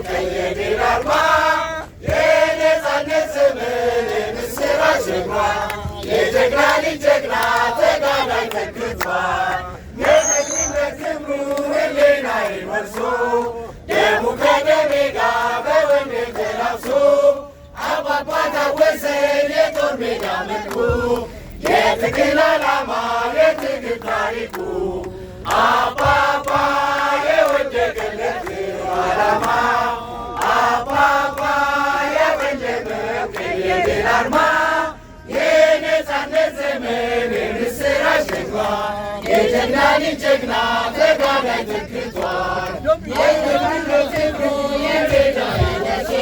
የድል አርማ የነፃነት ዘመን የምስራች ጀግኗ የጀግና ልጅ ጀግና ተጋዳይ ተክቷል የጀግንነት ክብሩ ሕሊናዬ ወርሶ ደሙ ከደሜ ጋር በወኔ ተላብሶ አባባ ታወሰን የጦር ሜዳ መልኩ የትግል ዓላማ የትግል ታሪኩ አባባ የወደቀለት ዓላማ አባባ ያበለበው የድል አርማ የነፃነት ዘመን የምስራች ጀግና የጀግና ልጅ ጀግና ተጋዳይ ተክቷል የጀግንነት ክብሩ የሜዳ ይወርሶ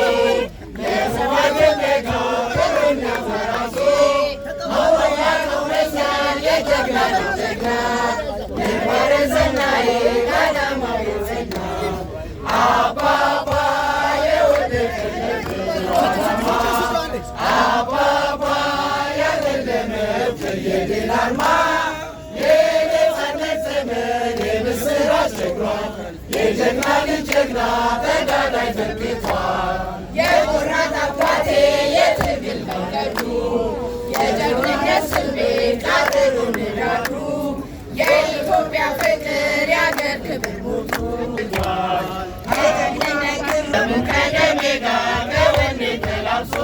የሰማይ ሜጋ በወኔ ተላብሶ አባባ ታወሰን የጀግና ልጅ ጀግና ምግባረ ሰናይ ቀዳማዊ ጀግና አባባ የወደቀለት ዓላማ አባባ ያበለበው የድል አርማ የነፃነት ዘመን የምስራች ጀግና የጀግና ልጅ ጀግና ተጋዳይ ተክቷል የቆራጥ አባቴ የትግል መንገዱ የጀግንነት ስሜት ቃጠሎ ንዳዱ የኢትዮጵያ ፍቅር የአገር ክብር ሞቱ የጀግንነት ክብሩ ከደሜ ጋር በወኔ ተላብሶ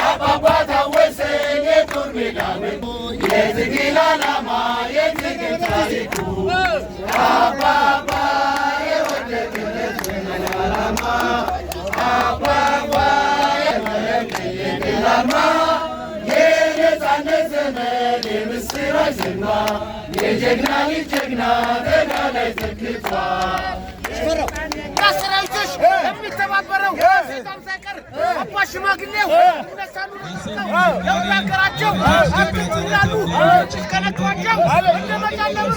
አባባ ታወሰን የጦር ሜዳ መልኩ የትግል ዓላማ የትግል ታሪኩ አባባ የወደቀለት ዓላማ አባባ የድል አርማ የነፃነት ዘመን የምስራች ዜና የጀግና ልጅ ጀግና ተጋዳይ ተክቷል ሰራዊቶች የሚተባበረው ሴጣን ሳይቀር አባ ሽማግሌው እነሳሉ ለሀገራቸው አትላሉ እስከነቷቸው እንደመጫለሉ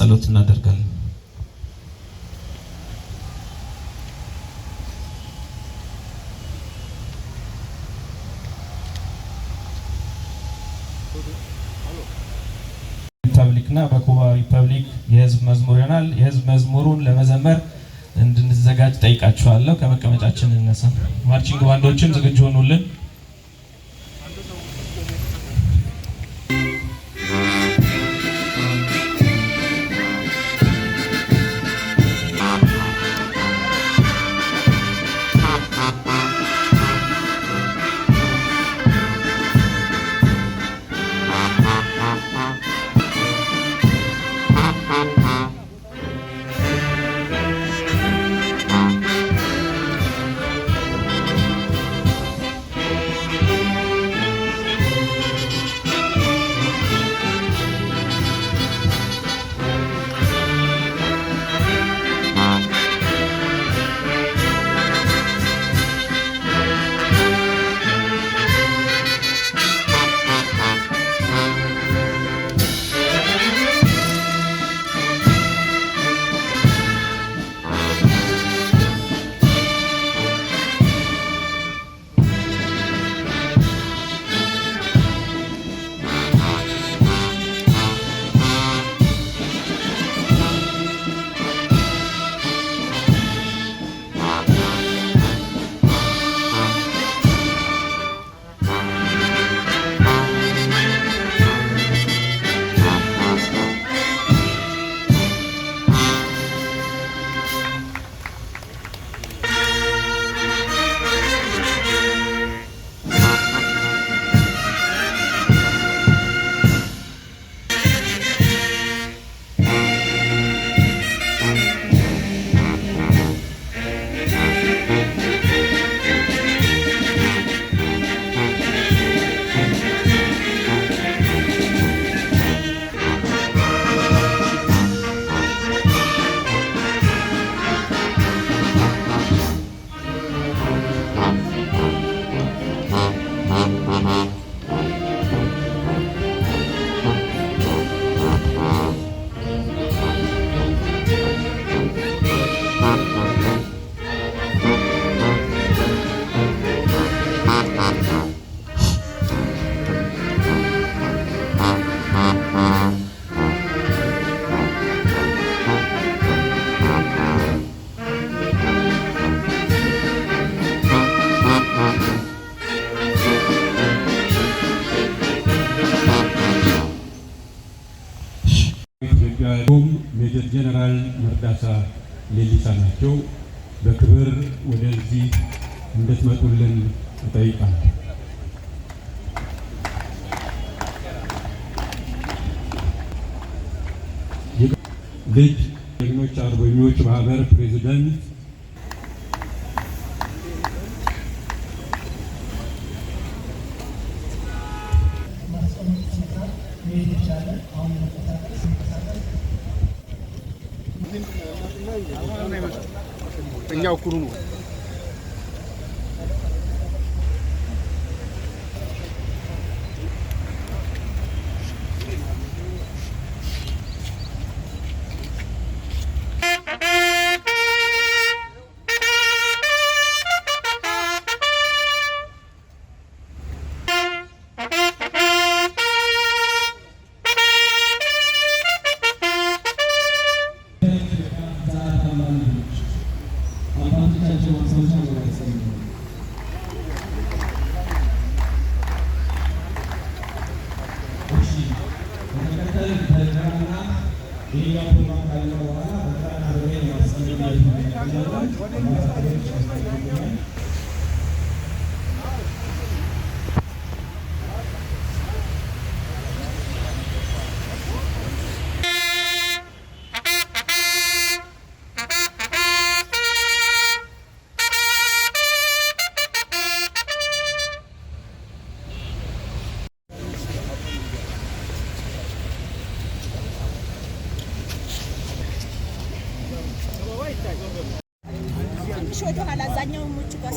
ጸሎት እናደርጋለን። ሪፐብሊክና በኩባ ሪፐብሊክ የህዝብ መዝሙር ይሆናል። የህዝብ መዝሙሩን ለመዘመር እንድንዘጋጅ ጠይቃችኋለሁ። ከመቀመጫችን እንነሳ። ማርቺንግ ባንዶችም ዝግጁ ሆኑልን። ሜጀር ጀነራል መርዳሳ ሌሊሳ ናቸው። በክብር ወደዚህ እንድትመጡልን እጠይቃለሁ። ልጅ ጀግኖች አርበኞች ማህበር ፕሬዝዳንት እኛው ኩሩ ነው። ወደ ኋላ አዛኛው ሙጭ ጋር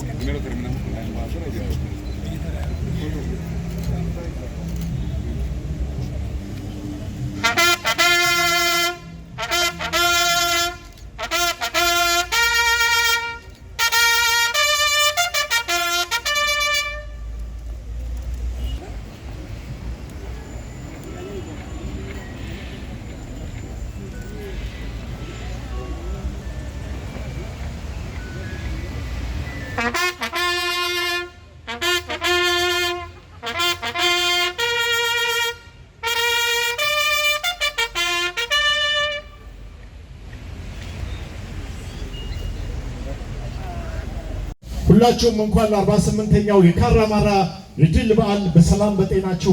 ሁላችሁም እንኳን ለ48ኛው የካራማራ የድል በዓል በሰላም በጤናችሁ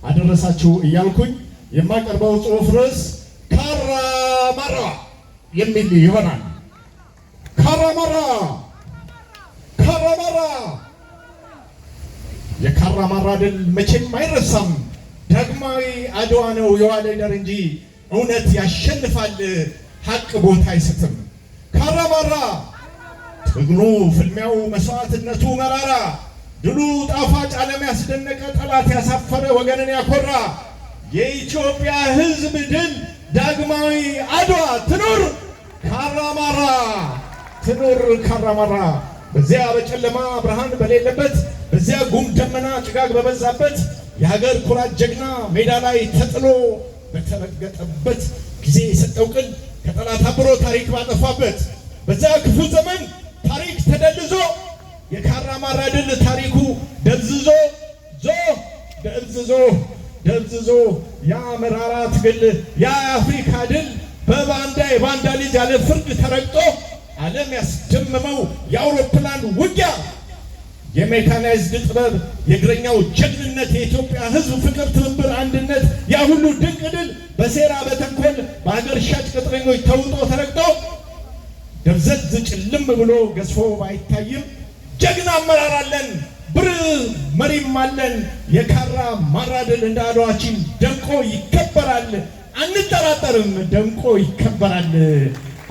አደረሳችሁ እያልኩኝ የማቀርበው ጽሑፍ ርዕስ ካራማራ የሚል ይሆናል። ካራማራ የካራማራ ድል መቼም አይረሳም። ዳግማዊ አድዋ ነው የዋለ ይደር እንጂ እውነት ያሸንፋል፣ ሀቅ ቦታ አይስትም። ካራማራ ትግሉ፣ ፍልሚያው፣ መስዋዕትነቱ መራራ፣ ድሉ ጣፋጭ፣ ዓለም ያስደነቀ፣ ጠላት ያሳፈረ፣ ወገንን ያኮራ የኢትዮጵያ ሕዝብ ድል ዳግማዊ አድዋ ትኑር ካራማራ፣ ትኑር ካራማራ። በዚያ በጨለማ ብርሃን በሌለበት፣ በዚያ ጉም ደመና ጭጋግ በበዛበት የሀገር ኩራት ጀግና ሜዳ ላይ ተጥሎ በተረገጠበት ጊዜ የሰጠው ቅል ከጠላት አብሮ ታሪክ ባጠፋበት በዛ ክፉ ዘመን ታሪክ ተደልዞ የካራማራ ድል ታሪኩ ደብዝዞ ያ መራራ ትግል ያ የአፍሪካ ድል የባንዳ ልጅ ያለ ፍርድ ተረግጦ ዓለም ያስደመመው የአውሮፕላን ውጊያ የሜካናይዝድ ጥበብ የእግረኛው ጀግንነት የኢትዮጵያ ሕዝብ ፍቅር፣ ትብብር፣ አንድነት ያ ሁሉ ድንቅ ድል በሴራ በተንኮል በሀገር ሻጭ ቅጥረኞች ተውጦ ተረግጦ ደብዘዝ ጭልም ብሎ ገዝፎ ባይታይም ጀግና አመራር አለን፣ ብርህ መሪም አለን። የካራማራ ድል እንደ አድዋችን ደምቆ ይከበራል፣ አንጠራጠርም። ደምቆ ይከበራል፣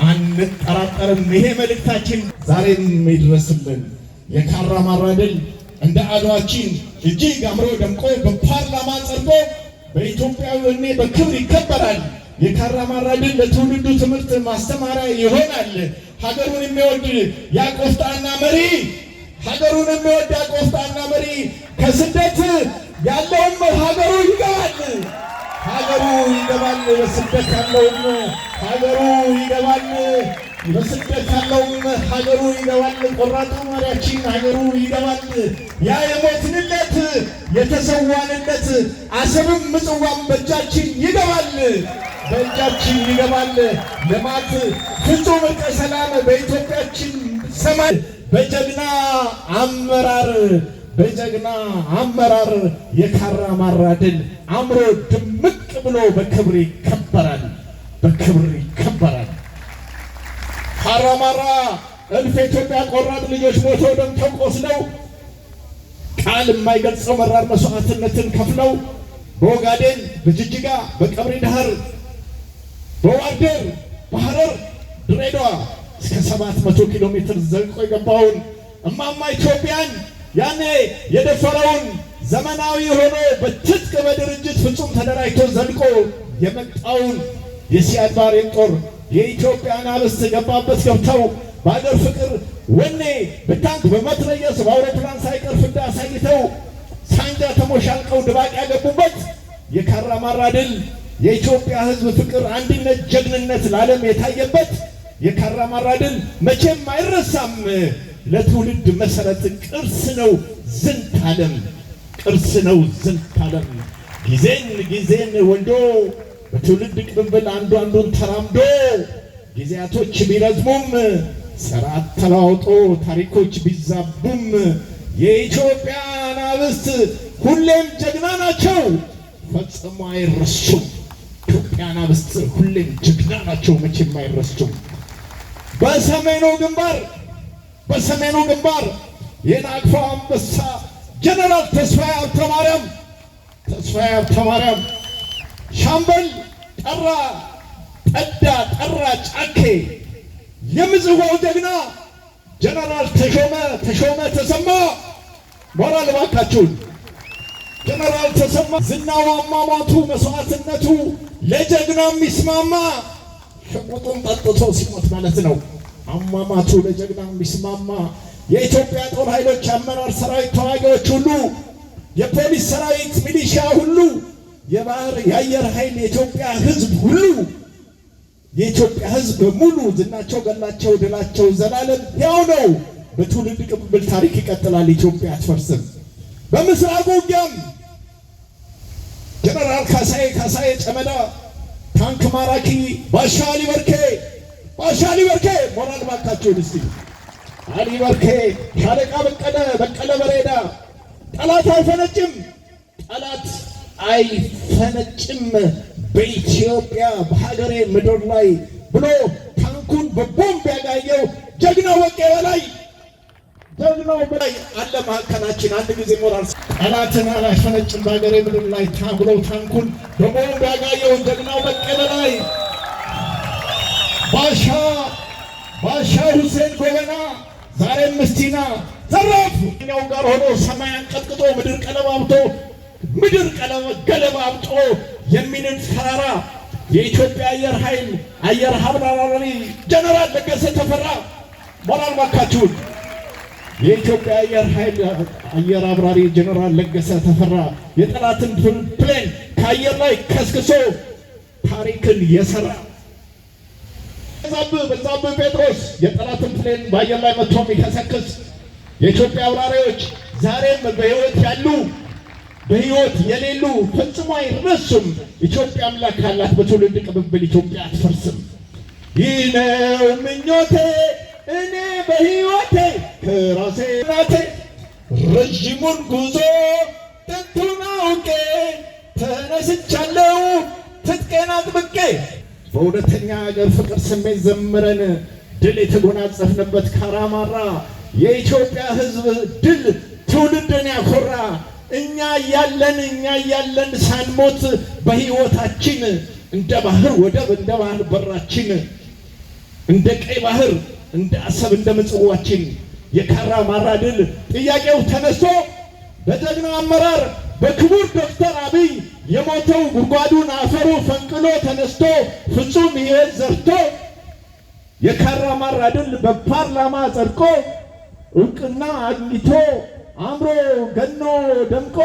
አንጠራጠርም። ይሄ መልእክታችን ዛሬም ይድረስልን። የካራማራ ድል እንደ አድዋችን እጅግ አምሮ ደምቆ በፓርላማ ጸድቆ በኢትዮጵያዊ ወኔ በክብር ይከበራል። የካራማራ ድል ለትውልዱ ትምህርት ማስተማሪያ ይሆናል። ሀገሩን የሚወድ ያቆፍጣና መሪ ከስደት ያለውም ሀገሩ ይገባል። በስደት ያለውም ሀገሩ ይገባል። ቆራጡ መሪያችን ሀገሩ ይገባል። ያ የሞትንለት የተሰዋንለት አሰብም ምጽዋም በእጃችን ይገባል። ልማት ፍጹም እርቀ ሰላም በኢትዮጵያችን ሰማይ በጀግና አመራር የካራማራ ድል አምሮ ድምቅ ብሎ በክብር ይከበራል። ካራማራ እልፍ የኢትዮጵያ ቆራጥ ልጆች ሞተው ደምተው ቆስለው ቃል የማይገልጸው መራር መስዋዕትነትን ከፍለው በኦጋዴን፣ በጅጅጋ፣ በቀብሪ ዳህር፣ በዋርዴር፣ በሐረር፣ ድሬዳዋ እስከ 700 ኪሎ ሜትር ዘልቆ የገባውን እማማ ኢትዮጵያን ያኔ የደፈረውን ዘመናዊ ሆኖ በትጥቅ በድርጅት ፍጹም ተደራጅቶ ዘልቆ የመጣውን የሲያድ ባሬን ጦር የኢትዮጵያን አብስት ገባበት ገብተው በአገር ፍቅር ወኔ በታንክ በመትረየስ በአውሮፕላን ሳይቀር ፍዳ አሳይተው ሳንጃ ተሞሻልቀው ድባቅ ያገቡበት የካራማራ ድል የኢትዮጵያ ሕዝብ ፍቅር፣ አንድነት፣ ጀግንነት ለዓለም የታየበት የካራማራ ድል መቼም አይረሳም። ለትውልድ መሰረት ቅርስ ነው ዝንተ ዓለም ጊዜን ወልዶ በትውልድ ቅብብል አንዱን ተራምዶ ጊዜያቶች ቢረዝሙም ስርዓት ተለዋውጦ ታሪኮች ቢዛቡም የኢትዮጵያን አብስት ሁሌም ጀግና ናቸው፣ ፈጽሞ አይረሱም። ኢትዮጵያን አብስት ሁሌም ጀግና ናቸው፣ መቼም አይረሱም። በሰሜኑ ግንባር የናቅፋው አንበሳ ጀነራል ተስፋዬ ሀብተማርያም ሻምበል ጠራ ጫኬ የምጽዋው ጀግና ጀነራል ተሾመ ተሰማ ሞራል ባካችሁን። ጀነራል ተሰማ ዝናው አሟሟቱ መስዋዕትነቱ ለጀግና የሚስማማ ሽጉጡን ጠጥቶ ሲሞት ማለት ነው። አሟሟቱ ለጀግና የሚስማማ የኢትዮጵያ ጦር ኃይሎች አመራር ሰራዊት ተዋጊዎች ሁሉ የፖሊስ ሰራዊት ሚሊሻ ሁሉ የባህር የአየር ኃይል የኢትዮጵያ ሕዝብ ሁሉ የኢትዮጵያ ሕዝብ ሙሉ ዝናቸው ገላቸው ድላቸው ዘላለም ያው ነው። በትውልድ ቅብብል ታሪክ ይቀጥላል። ኢትዮጵያ አትፈርስም። በምስራቁ ውጊያም ጀነራል ካሳዬ ጨመዳ ታንክ ማራኪ ባሻ ሊበርኬ ሞራል ባካቸው እስቲ አሊ በርኬ፣ ሻለቃ በቀለ በሬዳ ጠላት አይፈነጭም፣ ጠላት አይፈነጭም በኢትዮጵያ በሀገሬ ምድር ላይ ብሎ ታንኩን በቦምብ ያጋየው ጀግናው ወቄ በላይ አለ መካከላችን። አንድ ጊዜ ሞራል ጠላትን አላፈነጭም በሀገሬ ምድር ላይ ብሎ ታንኩን በቦምብ ያጋየው ጀግናው ወቄ በላይ ባሻ ሁሴን ጎበና ዛሬም ምስቲና ዘራፍ እኛው ጋር ሆኖ ሰማይ አንቀጥቅጦ ምድር ገለባብጦ የሚንድ ተራራ የኢትዮጵያ አየር ኃይል አየር አብራሪ ጀነራል ለገሰ ተፈራ ሞራል ባካችሁን። የኢትዮጵያ አየር ኃይል አየር አብራሪ ጀነራል ለገሰ ተፈራ የጠላትን ፕሌን ከአየር ላይ ከስክሶ ታሪክን የሰራ በዛብህ ጴጥሮስ የጠላትን ፕሌን በአየር ላይ መጥቶ የሚከሰክስ የኢትዮጵያ አብራሪዎች ዛሬም በሕይወት የሌሉ ፈጽሞ አይረሱም። ኢትዮጵያ አምላክ ካላት በትውልድ ቅብብል ኢትዮጵያ አትፈርስም። ይህ ነው ምኞቴ እኔ በሕይወቴ ከራሴ ናቴ ረዥሙን ጉዞ ጥንቱን አውቄ ተነስቻለሁ ትጥቄን አጥብቄ በእውነተኛ ሀገር ፍቅር ስሜት ዘምረን ድል የተጎናጸፍንበት ካራማራ የኢትዮጵያ ሕዝብ ድል ትውልድን ያኮራ እኛ ያለን ሳንሞት በሕይወታችን እንደ ባህር ወደብ እንደ ባህር በራችን እንደ ቀይ ባህር እንደ አሰብ እንደ ምጽዋችን የካራማራ ድል ጥያቄው ተነስቶ በጀግና አመራር በክቡር ዶክተር አብይ የሞተው ጉድጓዱን አፈሩ ፈንቅሎ ተነስቶ ፍጹም ሕይወት ዘርቶ የካራማራ ድል በፓርላማ ጸድቆ እውቅና አግኝቶ አምሮ ገኖ ደምቆ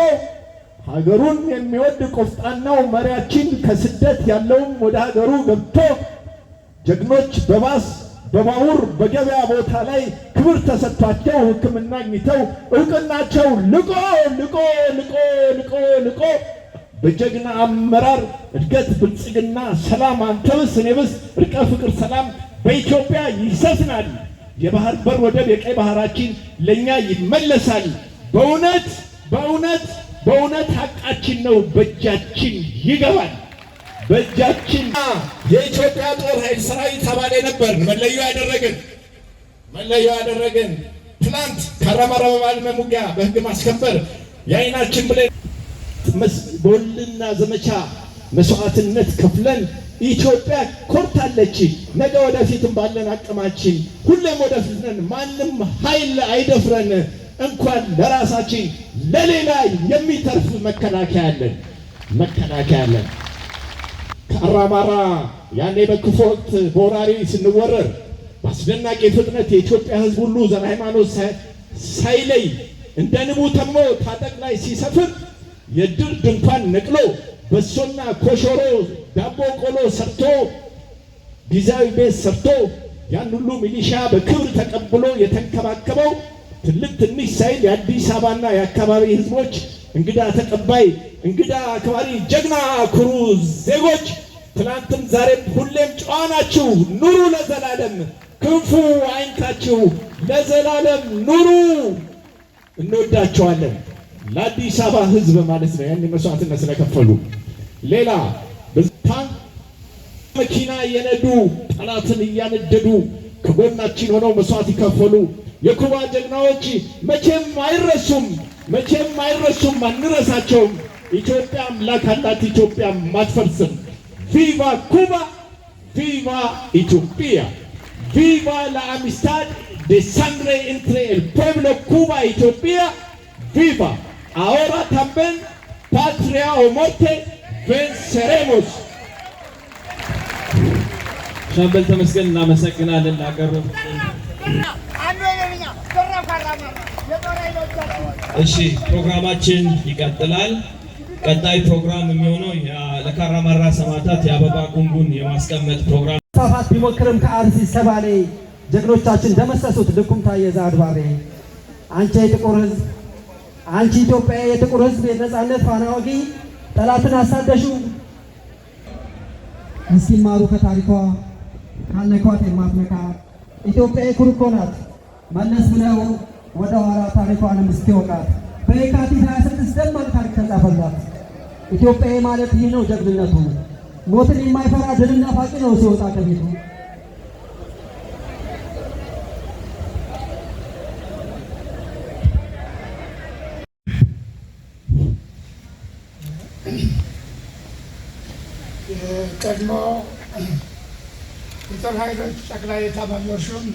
ሀገሩን የሚወድ ቆፍጣናው መሪያችን ከስደት ያለውም ወደ ሀገሩ ገብቶ ጀግኖች በባስ በባቡር በገበያ ቦታ ላይ ክብር ተሰጥቷቸው ሕክምና አግኝተው እውቅናቸው ልቆ በጀግና አመራር እድገት ብልጽግና ሰላም አንተብስ እኔብስ እርቀ ፍቅር ሰላም በኢትዮጵያ ይሰፍናል። የባህር በር ወደብ የቀይ ባህራችን ለኛ ይመለሳል። በእውነት ሀቃችን ነው በእጃችን ይገባል። በእጃችን የኢትዮጵያ ጦር ኃይል ሰራዊት አባል ነበር። መለዮ ያደረግን ትላንት ካራማራ በባድመ ውጊያ በህግ ማስከበር የአይናችን ብለን በወልና ዘመቻ መስዋዕትነት ከፍለን ኢትዮጵያ ኮርታለች። ነገ ወደፊትም ባለን አቅማችን ሁሌም ወደፊት ነን። ማንም ኃይል አይደፍረን። እንኳን ለራሳችን ለሌላ የሚተርፍ መከላከያ አለን። ካራማራ ያኔ በክፉ ወቅት በወራሪ ስንወረር በአስደናቂ ፍጥነት የኢትዮጵያ ሕዝብ ሁሉ ዘር ሃይማኖት ሳይለይ እንደ ንቡ ተሞ ታጠቅ ላይ ሲሰፍር የድር ድንኳን ነቅሎ በሶና ኮሾሮ ዳቦ ቆሎ ሰርቶ ጊዜያዊ ቤት ሰርቶ ያን ሁሉ ሚሊሻ በክብር ተቀብሎ የተንከባከበው ትልቅ ትንሽ ሳይል የአዲስ አበባና የአካባቢ ህዝቦች እንግዳ ተቀባይ እንግዳ አክባሪ ጀግና ኩሩ ዜጎች ትናንትም ዛሬም ሁሌም ጨዋ ናችሁ። ኑሩ ለዘላለም ክንፉ አይንካችሁ ለዘላለም ኑሩ። እንወዳቸዋለን። ለአዲስ አበባ ህዝብ ማለት ነው ያን መስዋዕትነት ስለከፈሉ። ሌላ ታንክ መኪና እየነዱ ጠላትን እያነደዱ ከጎናችን ሆነው መስዋዕት ይከፈሉ የኩባ ጀግናዎች መቼም አይረሱም፣ አንረሳቸውም። ኢትዮጵያ አምላክ አላት፣ ኢትዮጵያ አትፈርስም። ቪቫ ኩባ፣ ቪቫ ኢትዮጵያ፣ ቪቫ la amistad de sangre entre el pueblo Cuba y Ethiopia, viva. Ahora también patria o muerte venceremos. ሻምበል ተመስገን እናመሰግናለን ላቀረቡ። እሺ ፕሮግራማችን ይቀጥላል። ቀጣይ ፕሮግራም የሚሆነው ለካራማራ ሰማዕታት የአበባ ጉንጉን የማስቀመጥ ፕሮግራም ፋፋት ቢሞክርም ከአርሲ ሰባሌ ጀግኖቻችን ደመሰሱት ልኩም ታየ ዛድባሬ። አንቺ የጥቁር ሕዝብ አንቺ ኢትዮጵያ የጥቁር ሕዝብ የነጻነት ፋና ወጊ ጠላትን አሳደሹ። እስኪማሩ ከታሪኳ ካልነኳት የማትነካ ኢትዮጵያ የኩሩ እኮ ናት መለስ ብለው ወደ ኋላ ታሪኳንም እስኪወቃት በየካቲት 26 ደማቅ ታሪክ ተጻፈላት። ኢትዮጵያዊ ማለት ይህ ነው ጀግንነቱ። ሞትን የማይፈራ ድል ናፋቂ ነው ሲወጣ ከቤቱ። የቀድሞ የጦር ኃይሎች ጠቅላይ ኤታማዦር ሹም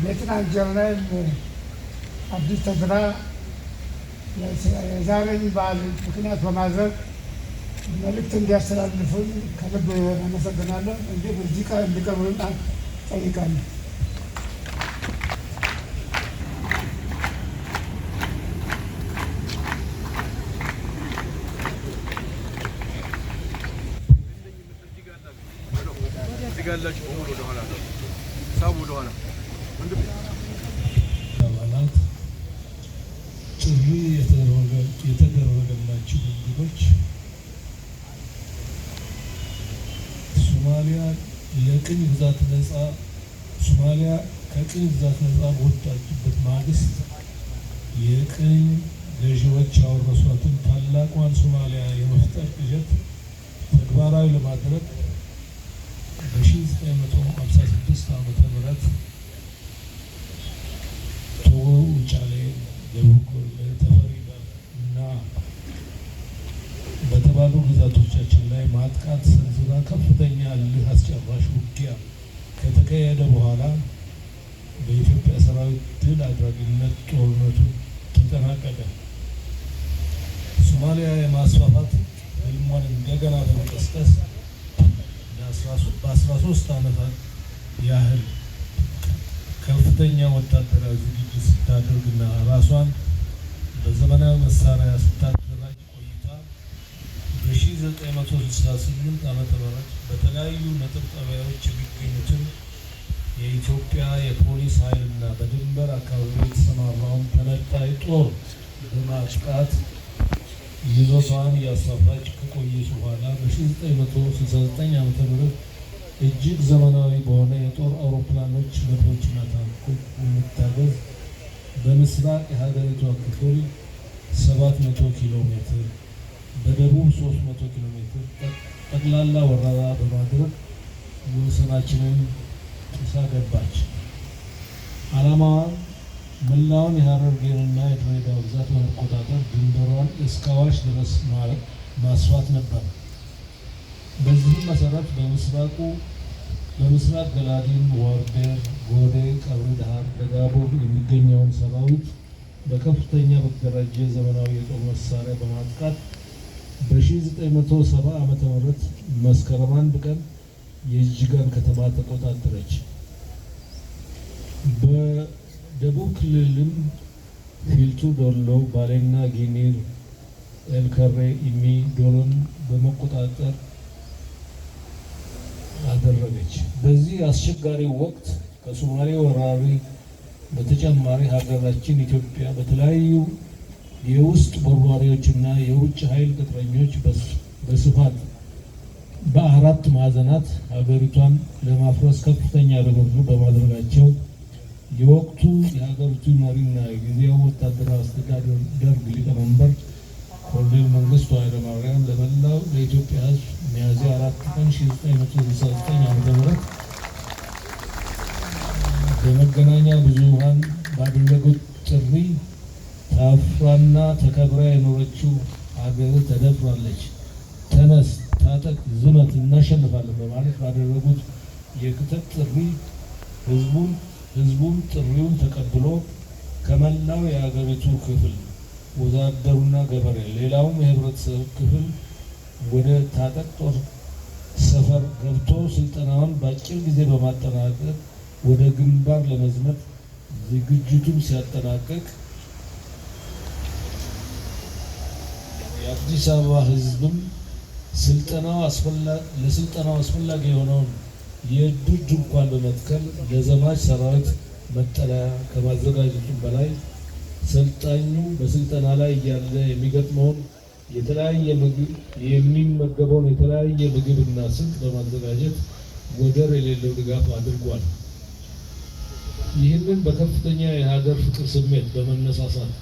ሌተናንት ጀነራል አብዲስ ተድላ የዛሬን በዓል ምክንያት በማድረግ መልእክት እንዲያስተላልፉን ከልብ አመሰግናለሁ። እንዲሁም እዚህ ቃል እንዲቀርቡልን ጠይቃለሁ። አባላት ጥሪ የተደረገላችሁ እንግዶች ሶማሊያ ከቅኝ ግዛት ነፃ በወጣችበት ማግስት የቅኝ ገዢዎች ያወረሷትን ታላቋን ሶማሊያ የመፍጠር ቅዠት ተግባራዊ ለማድረግ በ1956 ዓመተ ምህረት ቶጎ፣ ውጫሌ፣ ደቡብ ኮሌ፣ ተፈሪ እና በተባሉ ግዛቶቻችን ላይ ማጥቃት ሰንዝራ ከፍተኛ እልህ አስጨራሽ ውጊያ ከተካሄደ በኋላ በኢትዮጵያ ሰራዊት ድል አድራጊነት ጦርነቱ ተጠናቀቀ። ሶማሊያ የማስፋፋት ህልሟን እንደገና በመቀስቀስ በ13 ዓመታት ያህል ከፍተኛ ወታደራዊ ዝግጅት ስታደርግና ራሷን በዘመናዊ መሳሪያ ስታደራጅ ቆይታ በ1968 ዓመተ ምህረት በተለያዩ ነጥብ ጣቢያዎች የሚገኙትን የኢትዮጵያ የፖሊስ ኃይልና በድንበር አካባቢ የተሰማራውን ተነጣይ ጦር በማጥቃት ይዞታዋን እያስፋፋች ከቆየች በኋላ በ1969 ዓመተ ምህረት እጅግ ዘመናዊ በሆነ የጦር አውሮፕላኖች፣ መድፎችና ታንኮች የሚታገዝ በምስራቅ የሀገሪቷ ክፍል 700 ኪሎ ሜትር በደቡብ 300 ኪሎ ሜትር ጠቅላላ ወረራ በማድረግ ወሰናችንን ጥሳ ገባች። ዓላማዋ መላውን የሀረርጌንና የድሬዳዋ ግዛት በመቆጣጠር ድንበሯን እስከ አዋሽ ድረስ ማስፋት ነበር። በዚህም መሰረት በምስራቅ ገላዲን፣ ዋርዴር፣ ጎዴ፣ ቀብሪ ዳሃር፣ ደጋቦግ የሚገኘውን ሰራዊት በከፍተኛ በተደራጀ ዘመናዊ የጦር መሳሪያ በማጥቃት በ1970 ዓመተ ምህረት መስከረም 1 ቀን የጅጋን ከተማ ተቆጣጠረች። በደቡብ ክልልም ፊልቱ፣ ዶሎ፣ ባሌና ጊኒር፣ ኤልከሬ፣ ኢሚ፣ ዶሎን በመቆጣጠር አደረገች። በዚህ አስቸጋሪ ወቅት ከሶማሌ ወራሪ በተጨማሪ ሀገራችን ኢትዮጵያ በተለያዩ የውስጥ ቦርቧሪዎችና የውጭ ኃይል ቅጥረኞች በስፋት በአራት ማዕዘናት ሀገሪቷን ለማፍረስ ከፍተኛ ርብርብ በማድረጋቸው የወቅቱ የሀገሪቱ መሪና የጊዜያዊ ወታደራዊ አስተዳደር ደርግ ሊቀመንበር ኮሎኔል መንግስቱ ኃይለማርያም ለመላው ለኢትዮጵያ ሕዝብ ሚያዝያ 4 ቀን 1969 ዓ.ም በመገናኛ ብዙኃን ባደረጉት ጥሪ ታፍራና ተከብራ የኖረችው ሀገር ተደፍራለች፣ ተነስ፣ ታጠቅ፣ ዝመት፣ እናሸንፋለን በማለት ባደረጉት የክተት ጥሪ ህዝቡን ጥሪውን ተቀብሎ ከመላው የሀገሪቱ ክፍል ወዛደሩና ገበሬ ሌላውም የህብረተሰብ ክፍል ወደ ታጠቅ ጦር ሰፈር ገብቶ ስልጠናውን በአጭር ጊዜ በማጠናቀቅ ወደ ግንባር ለመዝመት ዝግጅቱን ሲያጠናቀቅ የአዲስ አበባ ህዝብም ለስልጠናው አስፈላጊ የሆነውን የእድር ድንኳን በመትከል ለዘማች ሰራዊት መጠለያ ከማዘጋጀቱ በላይ ሰልጣኙ በስልጠና ላይ እያለ የሚገጥመውን የሚመገበውን የተለያየ ምግብና ስንቅ በማዘጋጀት ወደር የሌለው ድጋፍ አድርጓል። ይህንን በከፍተኛ የሀገር ፍቅር ስሜት በመነሳሳት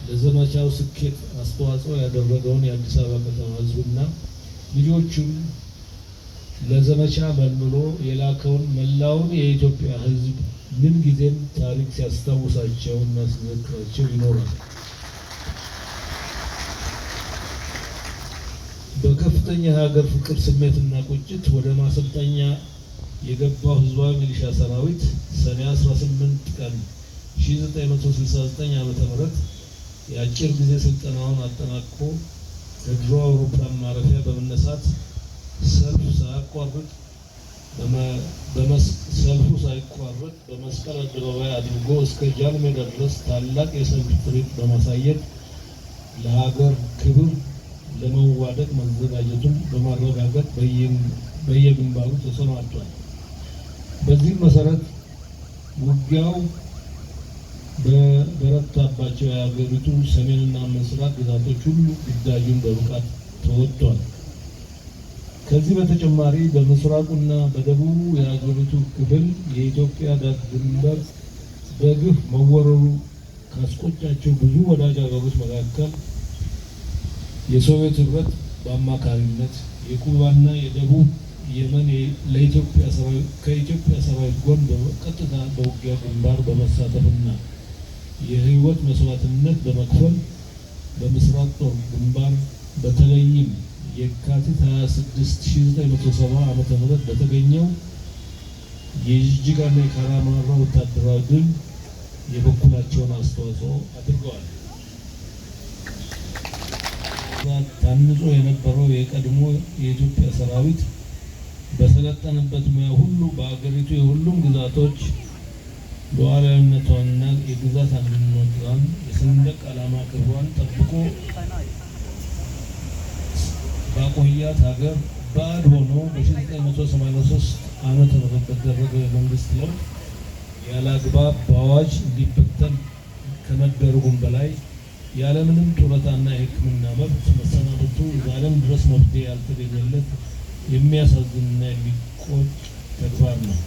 ለዘመቻው ስኬት አስተዋጽኦ ያደረገውን የአዲስ አበባ ከተማ ሕዝብና ልጆቹን ለዘመቻ መልምሎ የላከውን መላውን የኢትዮጵያ ሕዝብ ምን ጊዜም ታሪክ ሲያስታውሳቸው እና ሲዘክራቸው ይኖራል። በከፍተኛ የሀገር ፍቅር ስሜትና ቁጭት ወደ ማሰልጠኛ የገባው ህዝባዊ ሚሊሻ ሰራዊት ሰኔ 18 ቀን 1969 ዓ.ም የአጭር ጊዜ ስልጠናውን አጠናቅቆ ከድሮ አውሮፕላን ማረፊያ በመነሳት ሰልፉ ሳይቋረጥ በመስቀል አደባባይ አድርጎ እስከ ጃን ሜዳ ድረስ ታላቅ የሰልፍ ትርኢት በማሳየት ለሀገር ክብር ለመዋደቅ መዘጋጀቱን በማረጋገጥ በየግንባሩ ተሰማርቷል። በዚህም መሰረት ውጊያው በበረታባቸው የሀገሪቱ ሰሜንና ምስራቅ ግዛቶች ሁሉ ግዳጁን በብቃት ተወጥቷል። ከዚህ በተጨማሪ በምስራቁና በደቡቡ የሀገሪቱ ክፍል የኢትዮጵያ ዳር ድንበር በግፍ መወረሩ ካስቆጫቸው ብዙ ወዳጅ ሀገሮች መካከል የሶቪየት ህብረት በአማካሪነት የኩባና የደቡብ የመን ከኢትዮጵያ ሰራዊት ጎን በቀጥታ በውጊያ ግንባር በመሳተፍና የህይወት መስዋዕትነት በመክፈል በምስራቅ ጦር ግንባር በተለይም የካቲት 26 1970 ዓ.ም በተገኘው የጅጅጋና የካራማራ ወታደራዊ ድል የበኩላቸውን አስተዋጽኦ አድርገዋል። ታንጾ የነበረው የቀድሞ የኢትዮጵያ ሰራዊት በሰለጠነበት ሙያ ሁሉ በአገሪቱ የሁሉም ግዛቶች ሉዓላዊነቷንና የግዛት አንድነቷን የሰንደቅ ዓላማ ክብሯን ጠብቆ ባቆያት ሀገር ባዕድ ሆኖ በ1983 ዓመተ ምህረት በተደረገ የመንግስት ለውጥ ያለ አግባብ በአዋጅ እንዲበተን ከመደረጉም በላይ ያለምንም ጡረታና የሕክምና መብት መሰናበቱ ዛሬም ድረስ መፍትሄ ያልተገኘለት የሚያሳዝንና የሚቆጭ ተግባር ነው።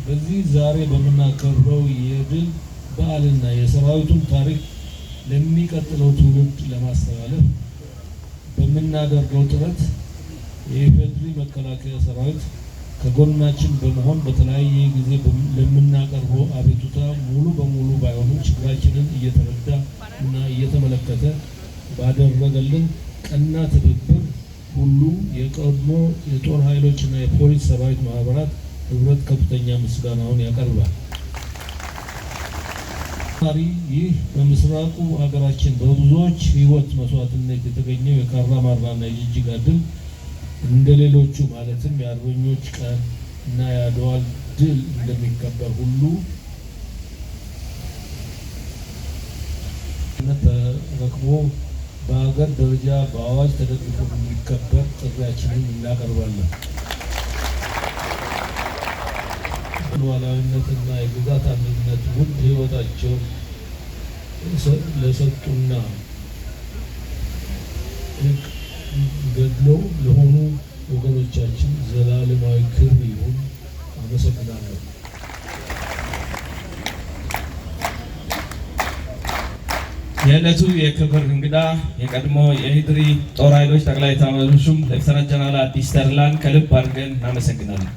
በዚህ ዛሬ በምናከብረው የድል በዓልና የሰራዊቱን ታሪክ ለሚቀጥለው ትውልድ ለማስተላለፍ በምናደርገው ጥረት የኢፌዴሪ መከላከያ ሰራዊት ከጎናችን በመሆን በተለያየ ጊዜ ለምናቀርበው አቤቱታ ሙሉ በሙሉ ባይሆንም ችግራችንን እየተረዳ እና እየተመለከተ ባደረገልን ቀና ትብብር ሁሉ የቀድሞ የጦር ኃይሎችና የፖሊስ ሰራዊት ማህበራት ህብረት ከፍተኛ ምስጋናውን ያቀርባል። ይህ በምስራቁ ሀገራችን በብዙዎች ህይወት መስዋዕትነት የተገኘው የካራማራና የጅጅጋ ድል እንደ ሌሎቹ ማለትም የአርበኞች ቀን እና የአድዋ ድል እንደሚከበር ሁሉ ተረክቦ በሀገር ደረጃ በአዋጅ ተደግፎ እንዲከበር ጥሪያችንን እናቀርባለን። ሉዓላዊነትና የግዛት አንድነት ውድ ህይወታቸውን ለሰጡና ገድሎ ለሆኑ ወገኖቻችን ዘላለማዊ ክብር ይሁን። አመሰግናለሁ። የዕለቱ የክብር እንግዳ የቀድሞ የኢፌዴሪ ጦር ኃይሎች ጠቅላይ ኤታማዦር ሹም ሌተናንት ጀነራል አዲስ ተድላን ከልብ አድርገን እናመሰግናለን።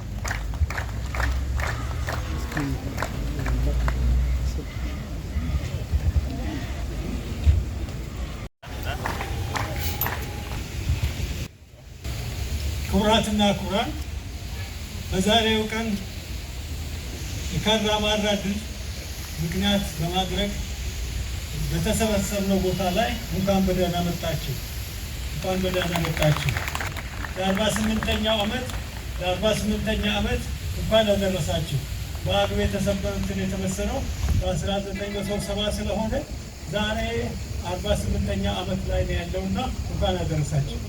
ክቡራትና ክቡራን፣ በዛሬው ቀን የካራማራ ድል ምክንያት በማድረግ በተሰበሰብነው ቦታ ላይ እንኳን በደህና መጣችሁ ለ48ኛው ዓመት እንኳን አደረሳችሁ። በአግብ የተሰበሩትን የተመሰለው በ1970 ስለሆነ ዛሬ 48ኛ ዓመት ላይ ነው ያለውና እንኳን አደረሳችሁ።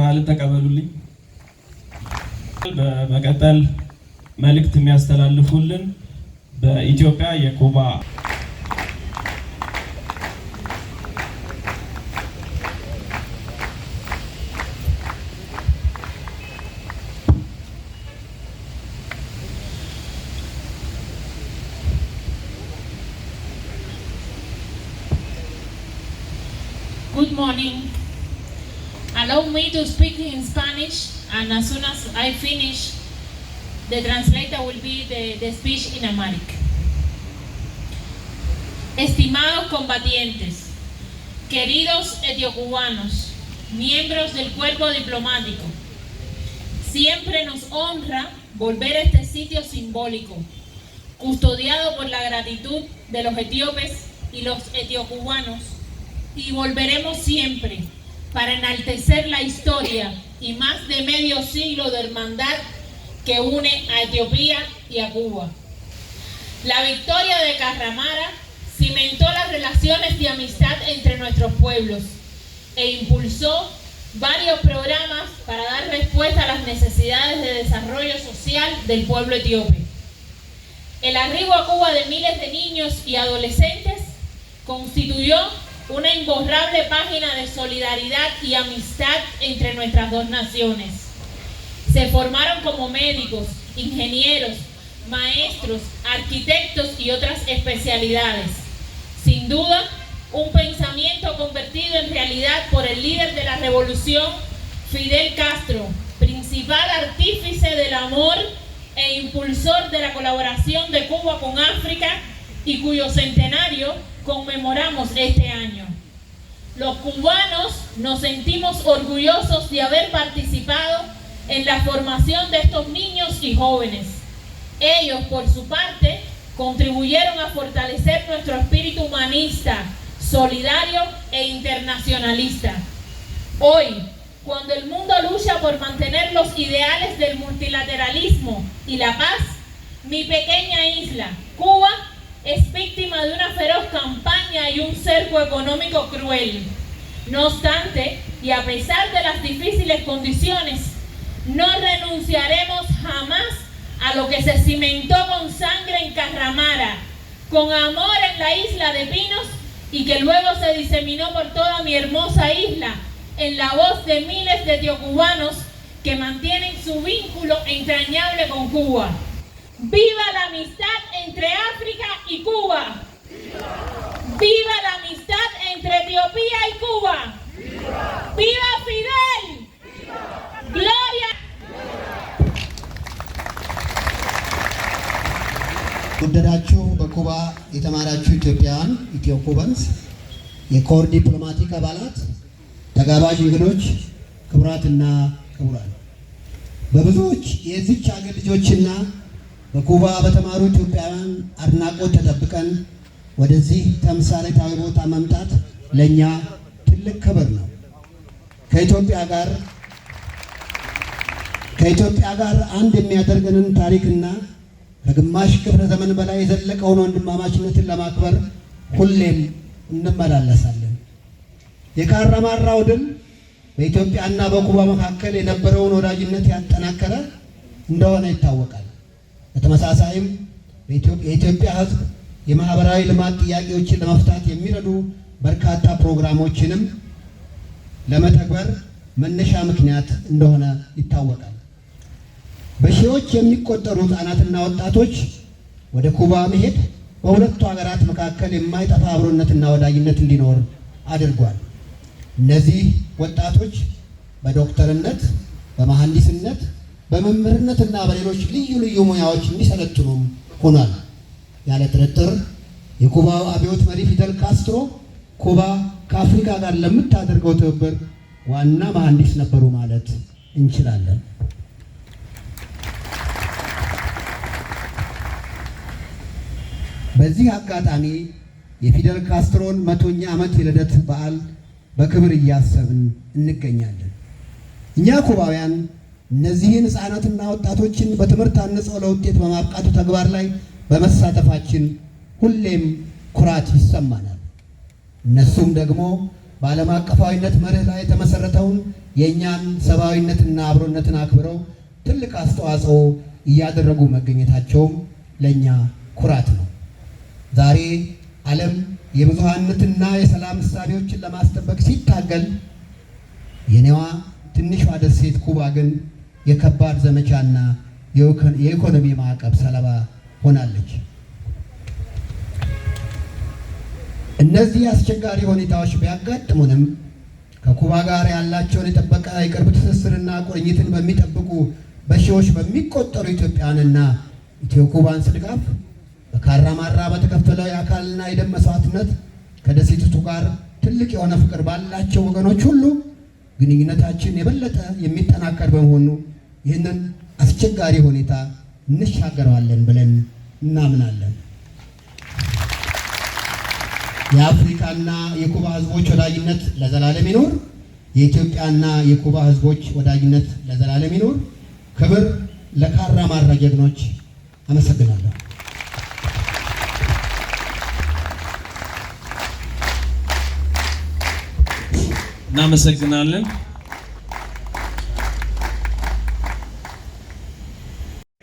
ቃልን ተቀበሉልኝ። በመቀጠል መልእክት የሚያስተላልፉልን በኢትዮጵያ የኩባ morning. Allow me to speak in Spanish, and as soon as I finish, the translator will be the speech in Amharic. Estimados combatientes, queridos etiocubanos, miembros del cuerpo diplomático, siempre nos honra volver a este sitio simbólico, custodiado por la gratitud de los etíopes y los etiocubanos, y volveremos siempre para enaltecer la historia y más de medio siglo de hermandad que une a Etiopía y a Cuba. La victoria de Carramara cimentó las relaciones de amistad entre nuestros pueblos e impulsó varios programas para dar respuesta a las necesidades de desarrollo social del pueblo etíope. El arribo a Cuba de miles de niños y adolescentes constituyó una imborrable página de solidaridad y amistad entre nuestras dos naciones. Se formaron como médicos, ingenieros, maestros, arquitectos y otras especialidades. Sin duda, un pensamiento convertido en realidad por el líder de la revolución, Fidel Castro, principal artífice del amor e impulsor de la colaboración de Cuba con África y cuyo centenario conmemoramos este año. Los cubanos nos sentimos orgullosos de haber participado en la formación de estos niños y jóvenes. Ellos, por su parte, contribuyeron a fortalecer nuestro espíritu humanista, solidario e internacionalista. Hoy, cuando el mundo lucha por mantener los ideales del multilateralismo y la paz, mi pequeña isla, Cuba, es víctima de una feroz campaña y un cerco económico cruel. No obstante, y a pesar de las difíciles condiciones, no renunciaremos jamás a lo que se cimentó con sangre en Carramara, con amor en la isla de Pinos y que luego se diseminó por toda mi hermosa isla en la voz de miles de etiocubanos que mantienen su vínculo entrañable con Cuba. ¡Viva la amistad entre África y Cuba! ¡Viva la amistad entre Etiopía y Cuba! ¡Viva Fidel! ¡Gloria! ወደዳችሁ በኩባ የተማራችሁ ኢትዮጵያውያን ኢትዮኩባንስ የኮር ዲፕሎማቲክ አባላት ተጋባዥ እንግዶች ክቡራትና ክቡራን በብዙዎች የዚች ሀገር ልጆችና በኩባ በተማሩ ኢትዮጵያውያን አድናቆት ተጠብቀን ወደዚህ ተምሳሌታዊ ቦታ መምጣት ለኛ ትልቅ ክብር ነው። ከኢትዮጵያ ጋር አንድ የሚያደርገንን ታሪክና ከግማሽ ክፍለ ዘመን በላይ የዘለቀውን ወንድማማችነትን ለማክበር ሁሌም እንመላለሳለን። የካራማራው ድል በኢትዮጵያና በኩባ መካከል የነበረውን ወዳጅነት ያጠናከረ እንደሆነ ይታወቃል። በተመሳሳይም የኢትዮጵያ ሕዝብ የማህበራዊ ልማት ጥያቄዎችን ለመፍታት የሚረዱ በርካታ ፕሮግራሞችንም ለመተግበር መነሻ ምክንያት እንደሆነ ይታወቃል። በሺዎች የሚቆጠሩ ህጻናትና ወጣቶች ወደ ኩባ መሄድ በሁለቱ ሀገራት መካከል የማይጠፋ አብሮነትና ወዳጅነት እንዲኖር አድርጓል። እነዚህ ወጣቶች በዶክተርነት፣ በመሐንዲስነት፣ በመምህርነትና በሌሎች ልዩ ልዩ ሙያዎች እንዲሰለጥኑም ሆኗል። ያለ ጥርጥር የኩባው አብዮት መሪ ፊደል ካስትሮ ኩባ ከአፍሪካ ጋር ለምታደርገው ትብብር ዋና መሐንዲስ ነበሩ ማለት እንችላለን። በዚህ አጋጣሚ የፊደል ካስትሮን 100ኛ ዓመት የልደት በዓል በክብር እያሰብን እንገኛለን። እኛ ኩባውያን እነዚህን ህፃናትና ወጣቶችን በትምህርት አንጸው ለውጤት በማብቃቱ ተግባር ላይ በመሳተፋችን ሁሌም ኩራት ይሰማናል። እነሱም ደግሞ በዓለም አቀፋዊነት መርህ ላይ የተመሰረተውን የእኛን ሰብአዊነትና አብሮነትን አክብረው ትልቅ አስተዋጽኦ እያደረጉ መገኘታቸውም ለእኛ ኩራት ነው። ዛሬ ዓለም የብዙሃነትና የሰላም እሳቤዎችን ለማስጠበቅ ሲታገል የኔዋ ትንሿ ደሴት ኩባ ግን የከባድ ዘመቻና የኢኮኖሚ ማዕቀብ ሰለባ ሆናለች። እነዚህ አስቸጋሪ ሁኔታዎች ቢያጋጥሙንም ከኩባ ጋር ያላቸውን የጠበቀ የቅርብ ትስስርና ቁርኝትን በሚጠብቁ በሺዎች በሚቆጠሩ ኢትዮጵያውያንና ኢትዮ ኩባንስ ድጋፍ በካራማራ በተከፈለው የአካልና የደም መስዋዕትነት ከደሴቲቱ ጋር ትልቅ የሆነ ፍቅር ባላቸው ወገኖች ሁሉ ግንኙነታችን የበለጠ የሚጠናከር በመሆኑ ይህንን አስቸጋሪ ሁኔታ እንሻገረዋለን ብለን እናምናለን። የአፍሪካና የኩባ ህዝቦች ወዳጅነት ለዘላለም ይኖር። የኢትዮጵያና የኩባ ህዝቦች ወዳጅነት ለዘላለም ይኖር። ክብር ለካራማራ ጀግኖች። አመሰግናለሁ። እናመሰግናለን።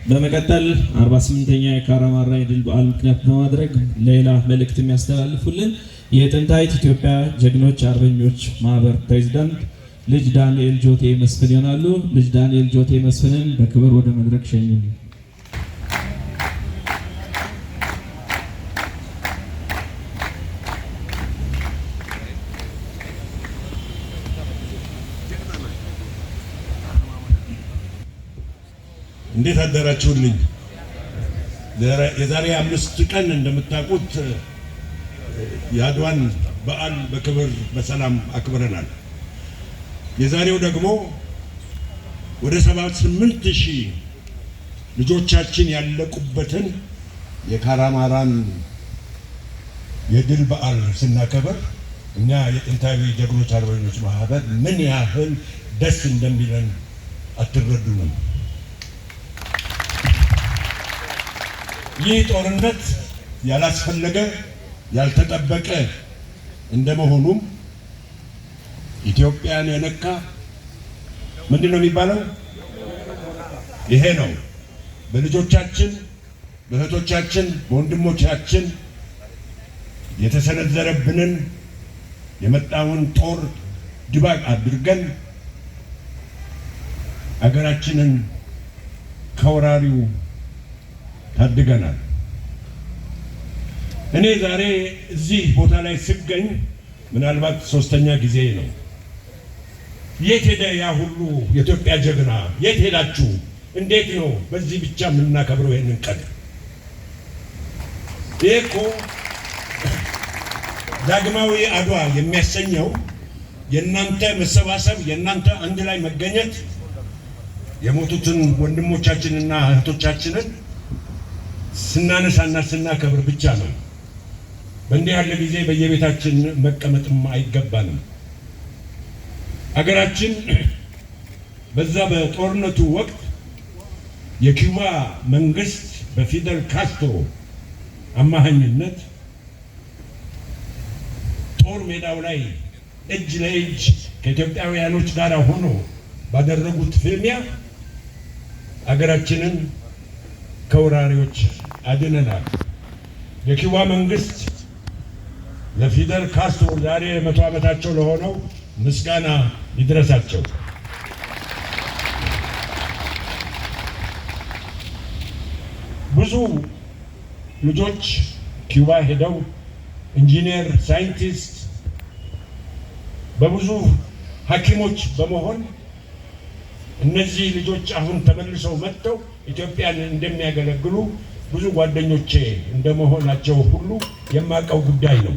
በመቀጠል 48ኛ የካራማራ የድል በዓል ምክንያት በማድረግ ሌላ መልእክት የሚያስተላልፉልን የጥንታዊት ኢትዮጵያ ጀግኖች አርበኞች ማህበር ፕሬዝዳንት ልጅ ዳንኤል ጆቴ መስፍን ይሆናሉ። ልጅ ዳንኤል ጆቴ መስፍንን በክብር ወደ መድረክ ሸኙልን። እንዴት አደራችሁልኝ? የዛሬ 5 ቀን እንደምታውቁት የአድዋን በዓል በክብር በሰላም አክብረናል። የዛሬው ደግሞ ወደ 78,000 ልጆቻችን ያለቁበትን የካራማራን የድል በዓል ስናከብር እኛ የጥንታዊ ጀግኖች አርበኞች ማህበር ምን ያህል ደስ እንደሚለን አትረዱንም። ይህ ጦርነት ያላስፈለገ ያልተጠበቀ እንደመሆኑም ኢትዮጵያን የነካ ምንድነው የሚባለው? ይሄ ነው። በልጆቻችን፣ በእህቶቻችን፣ በወንድሞቻችን የተሰነዘረብንን የመጣውን ጦር ድባቅ አድርገን አገራችንን ከወራሪው ታድገናል። እኔ ዛሬ እዚህ ቦታ ላይ ስገኝ ምናልባት 3ኛ ጊዜ ነው። የት ሄደ ያ ሁሉ የኢትዮጵያ ጀግና? የት ሄዳችሁ? እንዴት ነው በዚህ ብቻ የምናከብረው ይሄንን ቀን? ይሄ እኮ ዳግማዊ አድዋ የሚያሰኘው የእናንተ መሰባሰብ፣ የእናንተ አንድ ላይ መገኘት፣ የሞቱትን ወንድሞቻችንና እህቶቻችንን ስናነሳና ስናከብር ብቻ ነው። በእንዲህ ያለ ጊዜ በየቤታችን መቀመጥም አይገባንም። አገራችን በዛ በጦርነቱ ወቅት የኪውባ መንግስት በፊደል ካስትሮ አማካኝነት ጦር ሜዳው ላይ እጅ ለእጅ ከኢትዮጵያውያኖች ጋር ሆኖ ባደረጉት ፍልሚያ አገራችንን ከወራሪዎች አድነናል። የኪውባ መንግስት ለፊደል ካስትሮ ዛሬ 100 ዓመታቸው ለሆነው ምስጋና ይድረሳቸው። ብዙ ልጆች ኪውባ ሄደው ኢንጂነር፣ ሳይንቲስት፣ በብዙ ሐኪሞች በመሆን እነዚህ ልጆች አሁን ተመልሰው መጥተው ኢትዮጵያን እንደሚያገለግሉ ብዙ ጓደኞቼ እንደመሆናቸው ሁሉ የማውቀው ጉዳይ ነው።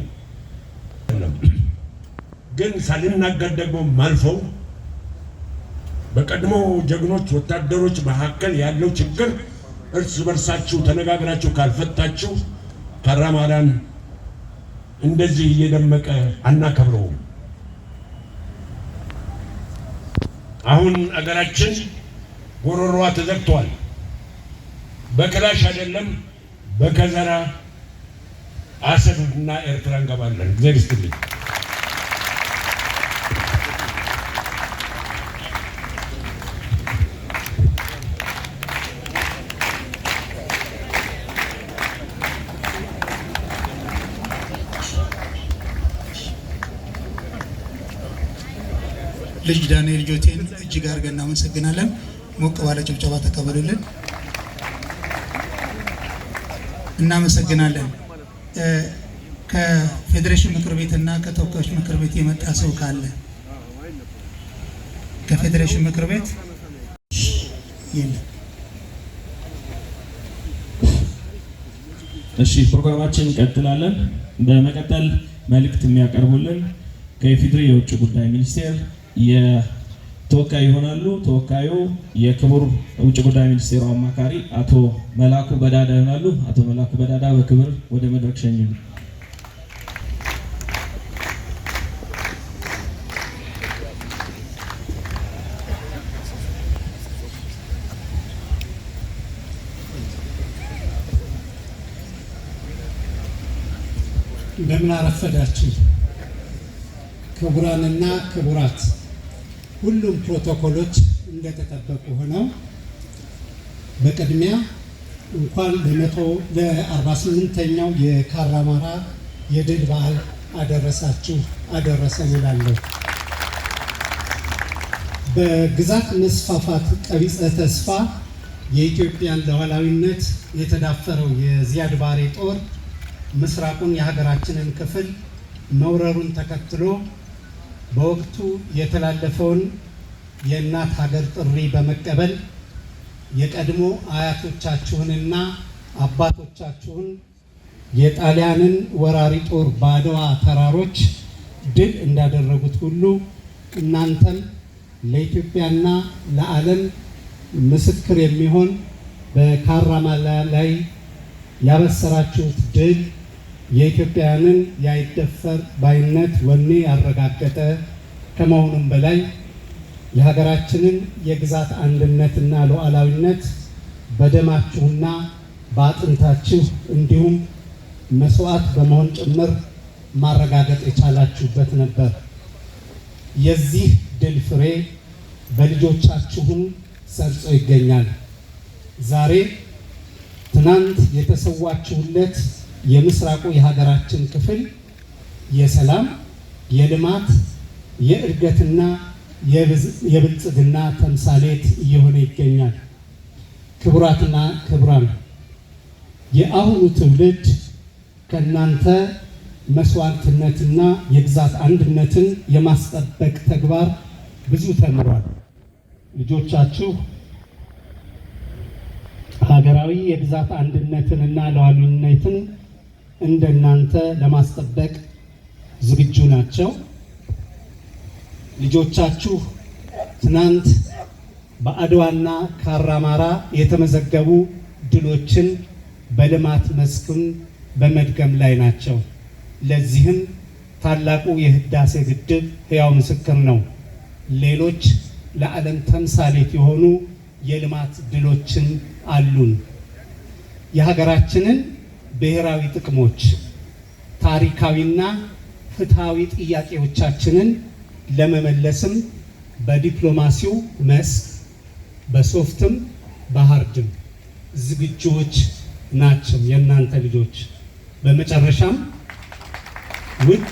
ግን ሳልናገር ደግሞ ማልፈው በቀድሞ ጀግኖች ወታደሮች መካከል ያለው ችግር እርስ በርሳችሁ ተነጋግራችሁ ካልፈታችሁ ካራማራን እንደዚህ እየደመቀ አናከብረውም። አሁን አገራችን ጎሮሮዋ ተዘግቷል። በክላሽ አይደለም በከዘራ አሰብና ኤርትራ እንገባለን። እግዚአብሔር ይስጥልኝ። ልጅ ዳንኤል ጆቴን እጅግ አድርገን እናመሰግናለን። ሞቅ ባለ ጭብጨባ ተቀበሉልን። እናመሰግናለን። ከፌዴሬሽን ምክር ቤትና ከተወካዮች ምክር ቤት የመጣ ሰው ካለ ከፌዴሬሽን ምክር ቤት የለም። እሺ ፕሮግራማችን እንቀጥላለን። በመቀጠል መልእክት የሚያቀርቡልን ከኢፌዴሪ የውጭ ጉዳይ ሚኒስቴር የተወካይ ይሆናሉ። ተወካዩ የክቡር ውጭ ጉዳይ ሚኒስቴሩ አማካሪ አቶ መላኩ በዳዳ ይሆናሉ። አቶ መላኩ በዳዳ በክብር ወደ መድረክ ሸኙ። እንደምን አረፈዳችሁ ክቡራንና ክቡራት። ሁሉም ፕሮቶኮሎች እንደተጠበቁ ሆነው በቅድሚያ እንኳን ለ48ኛው የካራማራ የድል በዓል አደረሳችሁ አደረሰን እላለሁ። በግዛት መስፋፋት ቀቢጸ ተስፋ የኢትዮጵያን ሉዓላዊነት የተዳፈረው የዚያድ ባሬ ጦር ምስራቁን የሀገራችንን ክፍል መውረሩን ተከትሎ በወቅቱ የተላለፈውን የእናት ሀገር ጥሪ በመቀበል የቀድሞ አያቶቻችሁንና አባቶቻችሁን የጣሊያንን ወራሪ ጦር በአድዋ ተራሮች ድል እንዳደረጉት ሁሉ እናንተም ለኢትዮጵያና ለዓለም ምስክር የሚሆን በካራማራ ላይ ያበሰራችሁት ድል የኢትዮጵያውያንን ያይደፈር ባይነት ወኔ ያረጋገጠ ከመሆኑም በላይ የሀገራችንን የግዛት አንድነትና ሉዓላዊነት በደማችሁና በአጥንታችሁ እንዲሁም መስዋዕት በመሆን ጭምር ማረጋገጥ የቻላችሁበት ነበር። የዚህ ድል ፍሬ በልጆቻችሁም ሰርጾ ይገኛል። ዛሬ ትናንት የተሰዋችሁለት የምስራቁ የሀገራችን ክፍል የሰላም፣ የልማት፣ የእድገትና የብልጽግና ተምሳሌት እየሆነ ይገኛል። ክቡራትና ክቡራን፣ የአሁኑ ትውልድ ከእናንተ መስዋዕትነትና የግዛት አንድነትን የማስጠበቅ ተግባር ብዙ ተምሯል። ልጆቻችሁ ሀገራዊ የግዛት አንድነትንና ሉዓላዊነትን እንደናንተ ለማስጠበቅ ዝግጁ ናቸው። ልጆቻችሁ ትናንት በአድዋና ካራማራ የተመዘገቡ ድሎችን በልማት መስክም በመድገም ላይ ናቸው። ለዚህም ታላቁ የህዳሴ ግድብ ሕያው ምስክር ነው። ሌሎች ለዓለም ተምሳሌት የሆኑ የልማት ድሎችን አሉን። የሀገራችንን ብሔራዊ ጥቅሞች፣ ታሪካዊና ፍትሃዊ ጥያቄዎቻችንን ለመመለስም በዲፕሎማሲው መስክ በሶፍትም በሃርድም ዝግጁዎች ናቸው የእናንተ ልጆች። በመጨረሻም ውድ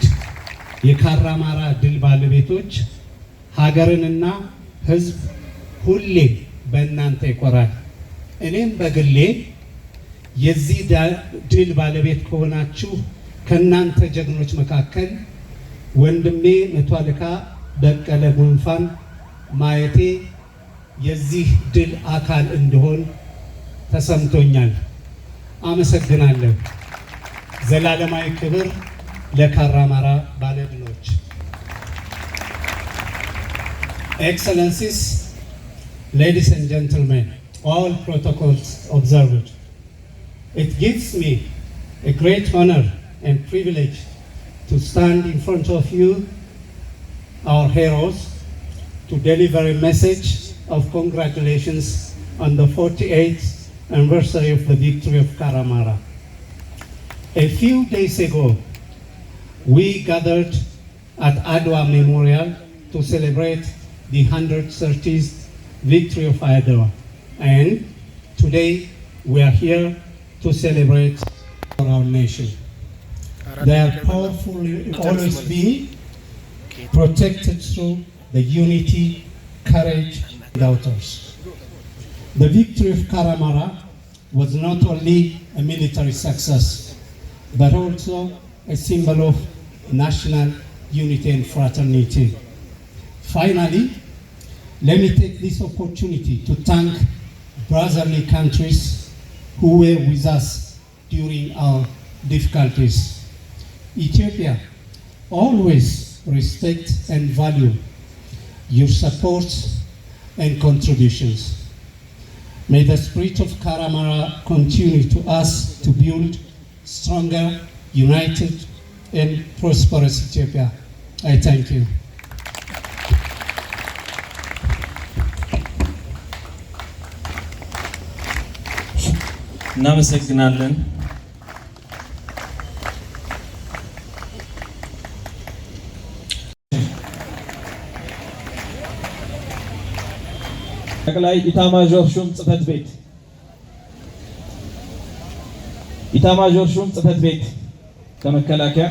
የካራማራ ድል ባለቤቶች፣ ሀገርንና ሕዝብ ሁሌ በእናንተ ይኮራል። እኔም በግሌ የዚህ ድል ባለቤት ከሆናችሁ ከእናንተ ጀግኖች መካከል ወንድሜ መቶ አለቃ በቀለ ጉንፋን ማየቴ የዚህ ድል አካል እንድሆን ተሰምቶኛል። አመሰግናለሁ። ዘላለማዊ ክብር ለካራማራ ባለድሎች። Excellencies, ladies and gentlemen, all protocols observed. It gives me a great honor and privilege to stand in front of you, our heroes, to deliver a message of congratulations on the 48th anniversary of the victory of Karamara. A few days ago, we gathered at Adwa Memorial to celebrate the 130th victory of Adwa, and today we are here to celebrate for our nation. They are powerful, always be protected through the unity, courage, and doubters. The victory of Karamara was not only a military success, but also a symbol of national unity and fraternity. Finally, Let me take this opportunity to thank brotherly countries who were with us during our difficulties. Ethiopia always respects and value your support and contributions. May the spirit of Karamara continue to us to build stronger, united, and prosperous Ethiopia. I thank you. እናመሰግናለን። ጠቅላይ ኢታማዦር ሹም ጽሕፈት ቤት ኢታማዦር ሹም ጽሕፈት ቤት ከመከላከያ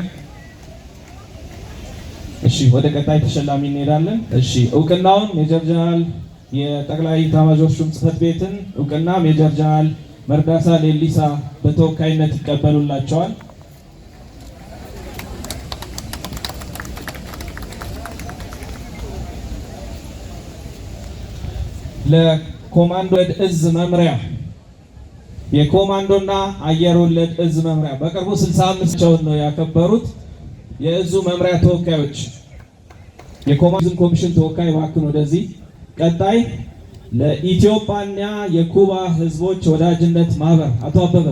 እሺ፣ ወደ ቀጣይ ተሸላሚ እንሄዳለን። እሺ፣ እውቅናውን ሜጀር ጀነራል የጠቅላይ ኢታማዦር ሹም ጽሕፈት ቤትን እውቅና ሜጀር ጀነራል መርዳሳ ሌሊሳ በተወካይነት ይቀበሉላቸዋል። ለኮማንዶ እዝ መምሪያ የኮማንዶና አየር ወለድ እዝ መምሪያ በቅርቡ 65ቸውን ነው ያከበሩት። የእዙ መምሪያ ተወካዮች የኮማንዶ ኮሚሽን ተወካይ ባክን ወደዚህ። ቀጣይ ለኢትዮጵያና የኩባ ህዝቦች ወዳጅነት ማህበር አቶ አበበ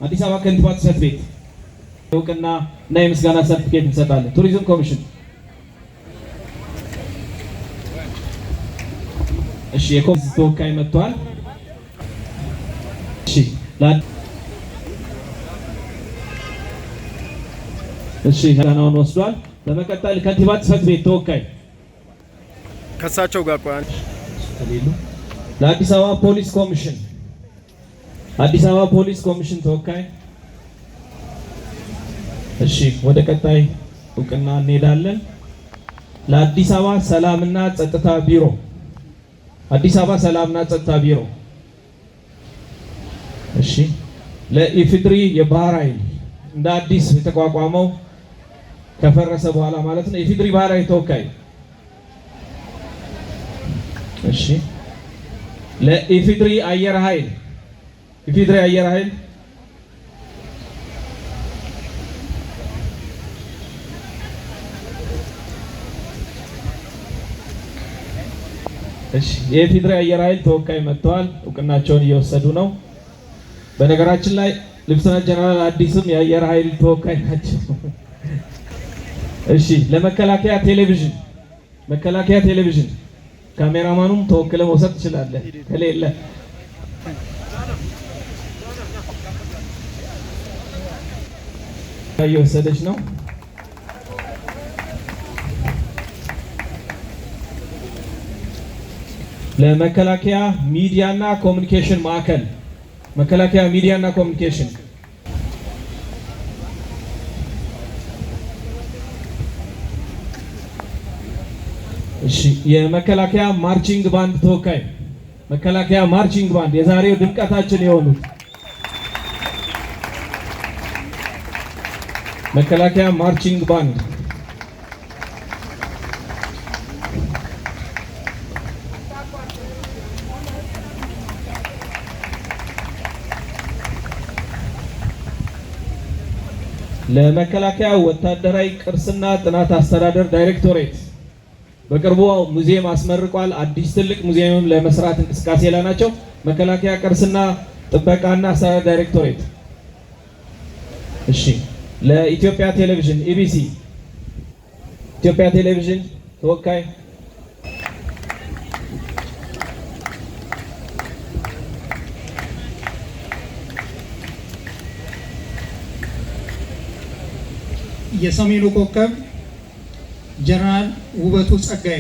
አዲስ አበባ ከንቲባ ጽሕፈት ቤት እውቅና እና የምስጋና ሰርቲፊኬት እንሰጣለን። ቱሪዝም ኮሚሽን እሺ፣ የኮሚሽን ተወካይ መጥቷል። እሺ ዳናውን ወስዷል። በመቀጠል ከንቲባ ጽሕፈት ቤት ተወካይ ከሳቸው ጋር ቆያን ከሌሉ ለአዲስ አበባ ፖሊስ ኮሚሽን አዲስ አበባ ፖሊስ ኮሚሽን ተወካይ እሺ፣ ወደ ቀጣይ እውቅና እንሄዳለን። ለአዲስ አበባ ሰላምና ጸጥታ ቢሮ አዲስ አበባ ሰላምና ጸጥታ ቢሮ እሺ፣ ለኢፌድሪ የባህር ኃይል እንደ አዲስ የተቋቋመው ከፈረሰ በኋላ ማለት ነው። ኢፌድሪ ባህር ኃይል ተወካይ እሺ፣ ለኢፌድሪ አየር ኃይል ኢፌድሪ አየር ኃይል እሺ፣ የኢፌድሪ አየር ኃይል ተወካይ መጥተዋል። እውቅናቸውን እየወሰዱ ነው። በነገራችን ላይ ሌፍተናንት ጀነራል አዲስም የአየር ኃይል ተወካይ ናቸው። እሺ፣ ለመከላከያ ቴሌቪዥን መከላከያ ቴሌቪዥን ካሜራማኑም ተወክለ መውሰድ ትችላለህ ከሌለ እየወሰደች ነው። ለመከላከያ ሚዲያና ኮሙኒኬሽን ማዕከል መከላከያ ሚዲያና ኮሙኒኬሽን እሺ፣ የመከላከያ ማርቺንግ ባንድ ተወካይ መከላከያ ማርቺንግ ባንድ የዛሬው ድምቀታችን የሆኑት መከላከያ ማርቺንግ ባንድ ለመከላከያ ወታደራዊ ቅርስና ጥናት አስተዳደር ዳይሬክቶሬት በቅርቡ ሙዚየም አስመርቋል። አዲስ ትልቅ ሙዚየም ለመስራት እንቅስቃሴ ላይ ናቸው። መከላከያ ቅርስና ጥበቃና አስተዳደር ዳይሬክቶሬት እሺ፣ ለኢትዮጵያ ቴሌቪዥን ኢቢሲ ኢትዮጵያ ቴሌቪዥን ተወካይ የሰሜኑ ኮከብ ጀነራል ውበቱ ጸጋዬ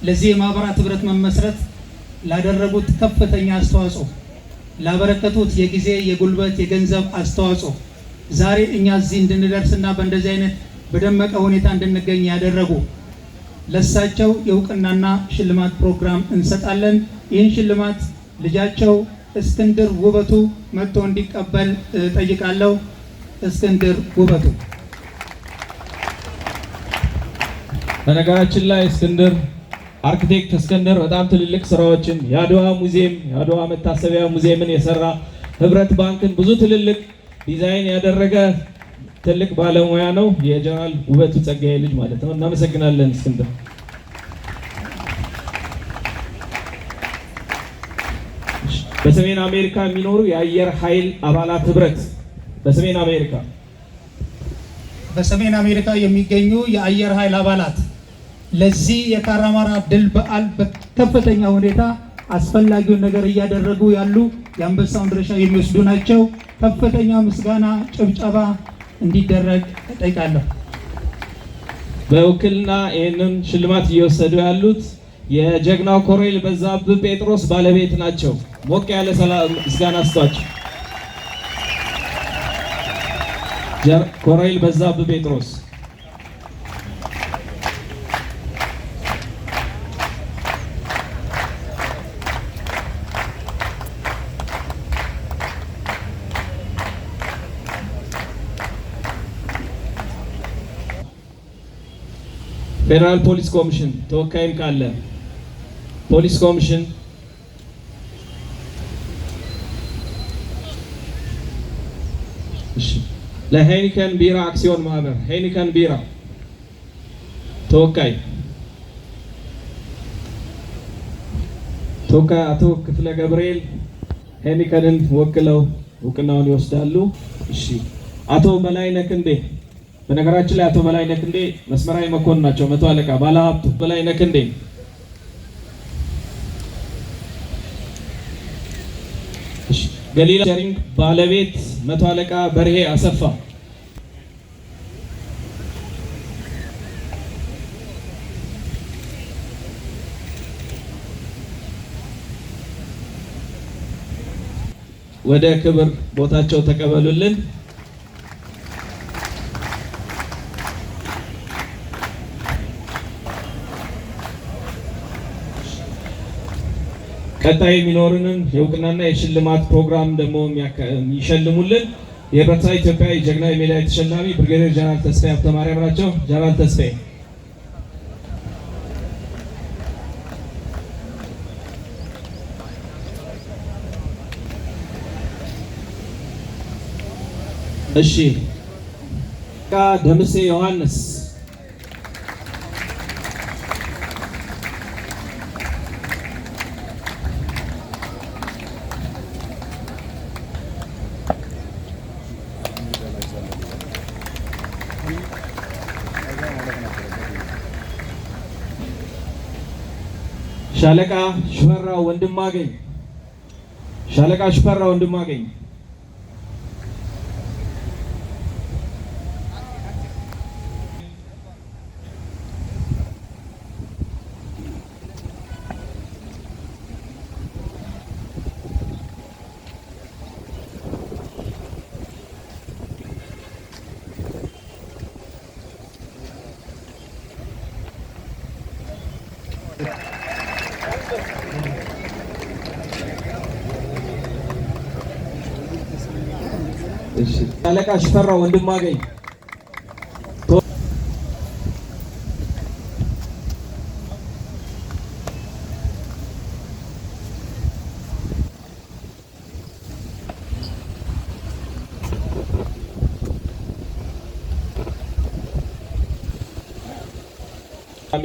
ለዚህ የማህበራት ህብረት መመስረት ላደረጉት ከፍተኛ አስተዋጽኦ ላበረከቱት የጊዜ፣ የጉልበት፣ የገንዘብ አስተዋጽኦ ዛሬ እኛ እዚህ እንድንደርስና በእንደዚህ አይነት በደመቀ ሁኔታ እንድንገኝ ያደረጉ ለሳቸው የእውቅናና ሽልማት ፕሮግራም እንሰጣለን። ይህን ሽልማት ልጃቸው እስክንድር ውበቱ መጥቶ እንዲቀበል ጠይቃለሁ። እስክንድር ውበቱ። በነገራችን ላይ እስክንድር አርኪቴክት እስክንድር በጣም ትልልቅ ስራዎችን የአድዋ ሙዚየም የአድዋ መታሰቢያ ሙዚየምን የሰራ ህብረት ባንክን ብዙ ትልልቅ ዲዛይን ያደረገ ትልቅ ባለሙያ ነው። የጀነራል ውበቱ ጸጋዬ ልጅ ማለት ነው። እናመሰግናለን እስክንድር። በሰሜን አሜሪካ የሚኖሩ የአየር ኃይል አባላት ህብረት በሰሜን አሜሪካ የሚገኙ የአየር ኃይል አባላት ለዚህ የካራማራ ድል በዓል በከፍተኛ ሁኔታ አስፈላጊውን ነገር እያደረጉ ያሉ የአንበሳውን ድርሻ የሚወስዱ ናቸው። ከፍተኛ ምስጋና ጭብጨባ እንዲደረግ እጠይቃለሁ። በውክልና ይህንን ሽልማት እየወሰዱ ያሉት የጀግናው ኮሎኔል በዛብህ ጴጥሮስ ባለቤት ናቸው። ሞቅ ያለ ምስጋና ስጧቸው። ኮሎኔል በዛብህ ጴጥሮስ ፌደራል ፖሊስ ኮሚሽን ተወካይም ካለ ፖሊስ ኮሚሽን ለሄኒከን ቢራ አክሲዮን ማህበር ሄኒከን ቢራ ተወካይ አቶ ክፍለ ገብርኤል ሄኒከንን ወክለው እውቅናውን ይወስዳሉ። እሺ አቶ በላይነህ ክንዴ በነገራችን ላይ አቶ በላይነህ ክንዴ መስመራዊ መኮንን ናቸው። 100 አለቃ ባለሀብቱ በላይነህ ክንዴ። ገሊላ ሸሪንግ ባለቤት 100 አለቃ በርሄ አሰፋ። ወደ ክብር ቦታቸው ተቀበሉልን። ቀጣይ የሚኖርንን የእውቅናና የሽልማት ፕሮግራም ደግሞ የሚሸልሙልን የህብረተሰብ ኢትዮጵያ የጀግና የሜዳሊያ ተሸላሚ ብርጌዴር ጀነራል ተስፋዬ ሀብተማርያም ናቸው። ጀነራል ተስፋዬ እሺ ደምሴ ዮሐንስ ሻለቃ ሽፈራው ወንድማገኝ ሻለቃ ሽፈራው ወንድማገኝ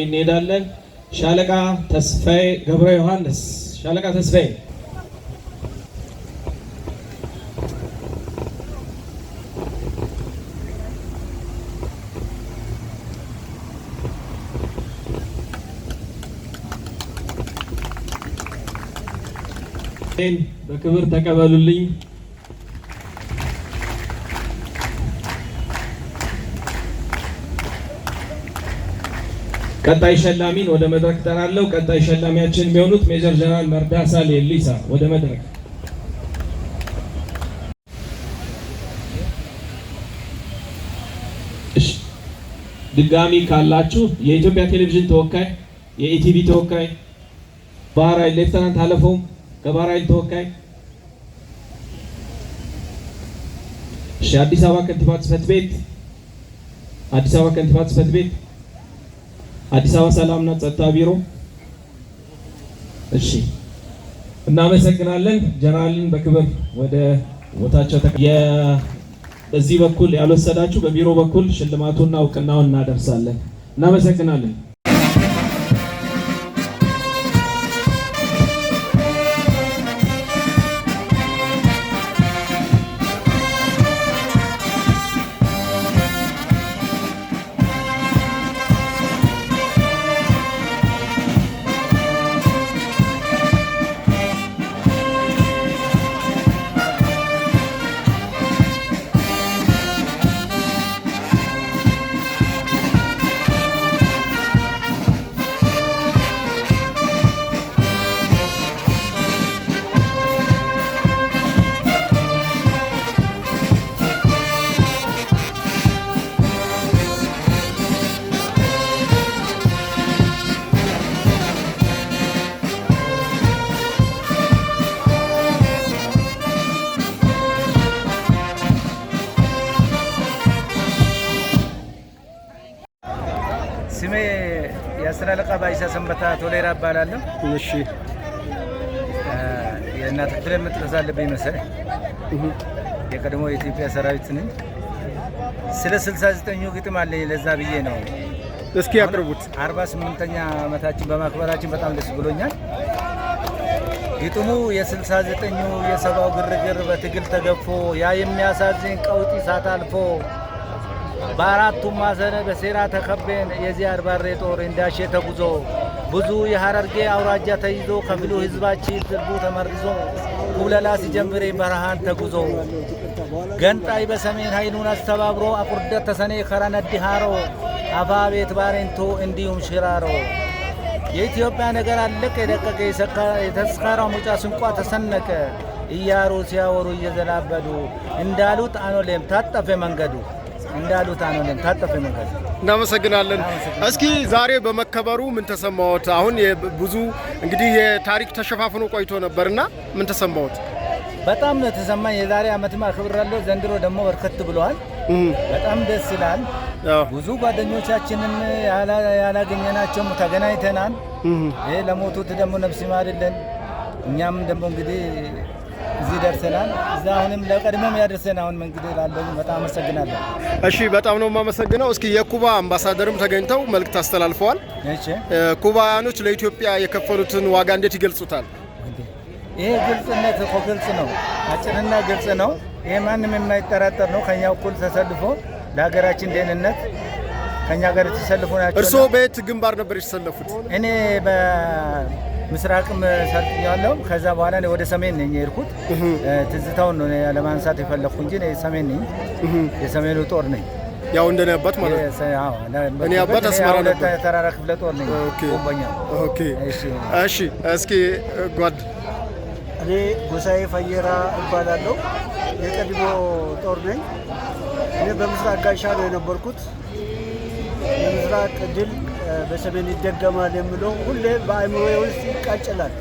እንሄዳለን። ሻለቃ ተስፋዬ ገብረ ዮሐንስ ሻለቃ ተስፋዬ በክብር ተቀበሉልኝ። ቀጣይ ሸላሚን ወደ መድረክ ጠራለሁ። ቀጣይ ሸላሚያችን የሚሆኑት ሜጀር ጀነራል መርዳሳ ሌሊሳ ወደ መድረክ። እሺ ድጋሚ ካላችሁ የኢትዮጵያ ቴሌቪዥን ተወካይ፣ የኢቲቪ ተወካይ፣ ባህር ኃይል ሌፍተናንት አለፈውም ከባህር ኃይል ተወካይ እሺ አዲስ አበባ ከንቲባ ጽሕፈት ቤት አዲስ አበባ ሰላምና ጸጥታ ቢሮ እሺ እናመሰግናለን። ጀነራልን በክብር ወደ ቦታቸው በዚህ በኩል ያልወሰዳችሁ በቢሮ በኩል ሽልማቱና እውቅናውን እናደርሳለን። እናመሰግናለን። ስሜ የአስር አለቃ ባይሳ ሰንበታ ቶሌራ እባላለሁ። እሺ የእናት ክፍልን መጥቀስ አለብኝ መሰለኝ። የቀድሞ የኢትዮጵያ ሰራዊት ነኝ። ስለ 69ኙ ግጥም አለኝ ለዛ ብዬ ነው። እስኪ ያቅርቡት። 48ኛ ዓመታችን በማክበራችን በጣም ደስ ብሎኛል። ግጥሙ የ69ኙ የሰባው ግርግር በትግል ተገፎ ያ የሚያሳዝን ቀውጢ ሳት አልፎ በአራቱም ማዕዘን በሴራ ተከበን የዚያድ ባሬ ጦር እንዳሼ ተጉዞ ብዙ የሐረርጌ አውራጃ ተይዞ ከፊሉ ህዝባችን ልቡ ተመርዞ ኩለላ ሲጀምር በረሃን ተጉዞ ገንጣይ በሰሜን ኃይሉን አስተባብሮ አቁርደት ተሰኔ ከረነዲ ሃሮ አፋቤት ባሬንቶ እንዲሁም ሽራሮ የኢትዮጵያ ነገር አለቀ የደቀቀ የተስካራው ሙጫ ስንቋ ተሰነቀ እያሩ ሲያወሩ እየዘላበዱ እንዳሉት አኖሌም ታጠፈ መንገዱ እናመሰግናለን። እስኪ ዛሬ በመከበሩ ምን ተሰማዎት? አሁን ብዙ እንግዲህ የታሪክ ተሸፋፍኖ ቆይቶ ነበርና ምን ተሰማዎት? በጣም ነው ተሰማኝ። የዛሬ ዓመትማ አክብራለሁ፣ ዘንድሮ ደግሞ በርከት ብለዋል። በጣም ደስ ይላል። ብዙ ጓደኞቻችንን ያላገኘናቸውም ተገናኝተናል። ይሄ ለሞቱት ደግሞ ነፍስ ይማርልን። እኛም ደግሞ እንግዲህ እዚህ ደርሰናል። እዛ አሁንም ለቀድሞም ያደርሰን አሁን እንግዲህ ላለው በጣም አመሰግናለሁ። እሺ በጣም ነው የማመሰግነው። እስኪ የኩባ አምባሳደርም ተገኝተው መልእክት አስተላልፈዋል። እሺ ኩባውያኖች ለኢትዮጵያ የከፈሉትን ዋጋ እንዴት ይገልጹታል? ይሄ ግልጽነት እኮ ግልጽ ነው፣ አጭርና ግልጽ ነው። ይሄ ማንም የማይጠራጠር ነው። ከኛ እኩል ተሰልፎ ለሀገራችን ደህንነት ከኛ ጋር ተሰልፎ ናቸው። እርስዎ በየት ግንባር ነበር የተሰለፉት? እኔ ምስራቅም ሰልጥኛለሁ። ከዛ በኋላ ወደ ሰሜን ነኝ የሄድኩት። ትዝታውን ነው ለማንሳት የፈለኩ እንጂ ሰሜን ነኝ፣ የሰሜኑ ጦር ነኝ። ያው እንደኔ አባት ማለት ነው። እኔ አባት አስመራ ነበር፣ ተራራ ክፍለ ጦር ነኝ። ኦኬ እሺ። እስኪ ጓድ እኔ ጎሳዬ ፈየራ እባላለሁ፣ የቀድሞ ጦር ነኝ። እኔ በምስራቅ ጋሻ ነው የነበርኩት። የምስራቅ ድል በሰሜን ይደገማል የሚለው ሁሌ በአእምሮዬ ውስጥ ይቃጨላል።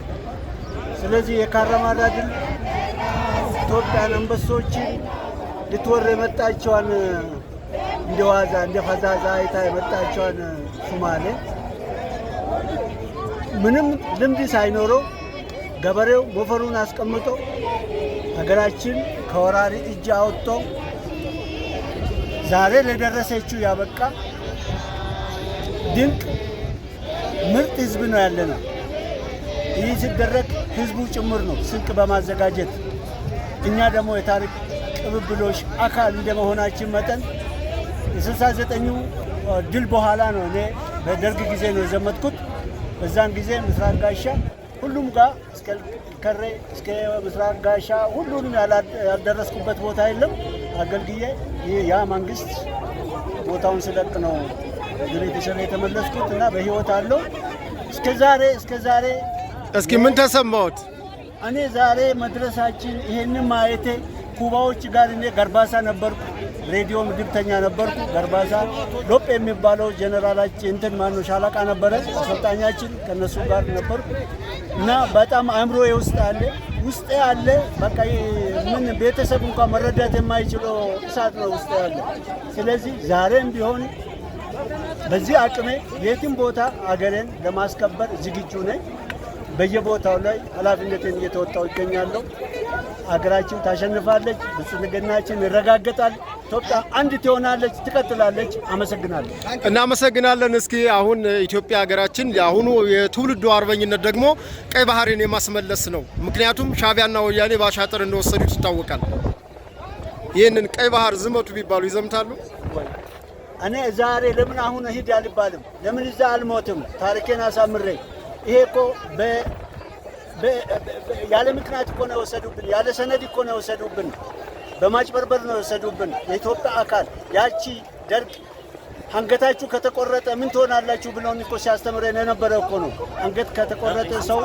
ስለዚህ የካራማራ ድል ኢትዮጵያን አንበሶችን ልትወር የመጣቸዋን እንደ ዋዛ እንደ ፈዛዛ አይታ የመጣቸዋን ሱማሌ ምንም ልምድ ሳይኖረው ገበሬው ሞፈሩን አስቀምጦ ሀገራችን ከወራሪ እጅ አውጥቶ ዛሬ ለደረሰችው ያበቃ ድንቅ ምርጥ ህዝብ ነው ያለነው። ይህ ሲደረግ ህዝቡ ጭምር ነው ስንቅ በማዘጋጀት እኛ ደግሞ የታሪክ ቅብብሎሽ አካል እንደመሆናችን መጠን የ69ኙ ድል በኋላ ነው እኔ በደርግ ጊዜ ነው የዘመትኩት። በዛን ጊዜ ምስራቅ ጋሻ ሁሉም ጋር እስከ ከሬ እስከ ምስራቅ ጋሻ ሁሉንም ያልደረስኩበት ቦታ የለም። አገልግዬ ያ መንግስት ቦታውን ስለቅ ነው ቤተሰብ የተመለስኩት እና በህይወት አለው እስከ ዛሬ። እስኪ ምን ተሰማዎት? እኔ ዛሬ መድረሳችን ይሄንን ማየቴ ኩባዎች ጋር እኔ ገርባሳ ነበርኩ፣ ሬዲዮ ምድብተኛ ነበርኩ። ገርባሳ ሎፕ የሚባለው ጀነራላችን እንትን ማነው ሻለቃ ነበረ አሰልጣኛችን፣ ከነሱ ጋር ነበርኩ እና በጣም አእምሮዬ ውስጥ አለ ውስጥ ያለ በቃ ምን ቤተሰብ እንኳን መረዳት የማይችለው እሳት ነው ውስጥ ያለ። ስለዚህ ዛሬም ቢሆን በዚህ አቅሜ የትም ቦታ አገሬን ለማስከበር ዝግጁ ነኝ። በየቦታው ላይ ኃላፊነትን እየተወጣው ይገኛለሁ። አገራችን ታሸንፋለች፣ ብልጽግናችን ይረጋገጣል፣ ኢትዮጵያ አንድ ትሆናለች፣ ትቀጥላለች። አመሰግናለሁ። እናመሰግናለን። እስኪ አሁን ኢትዮጵያ ሀገራችን የአሁኑ የትውልዱ አርበኝነት ደግሞ ቀይ ባህርን የማስመለስ ነው። ምክንያቱም ሻዕቢያና ወያኔ ባሻጥር እንደወሰዱት ይታወቃል። ይህንን ቀይ ባህር ዝመቱ ቢባሉ ይዘምታሉ? እኔ ዛሬ ለምን አሁን ሂድ አልባልም? ለምን እዛ አልሞትም? ታሪኬን አሳምሬ ይሄ እኮ ያለ ምክንያት እኮ ነው የወሰዱብን፣ ያለ ሰነድ እኮ ነው የወሰዱብን፣ በማጭበርበር ነው የወሰዱብን። የኢትዮጵያ አካል ያቺ ደርግ አንገታችሁ ከተቆረጠ ምን ትሆናላችሁ ብለውን እኮ ሲያስተምረን የነበረ እኮ ነው። አንገት ከተቆረጠ ሰው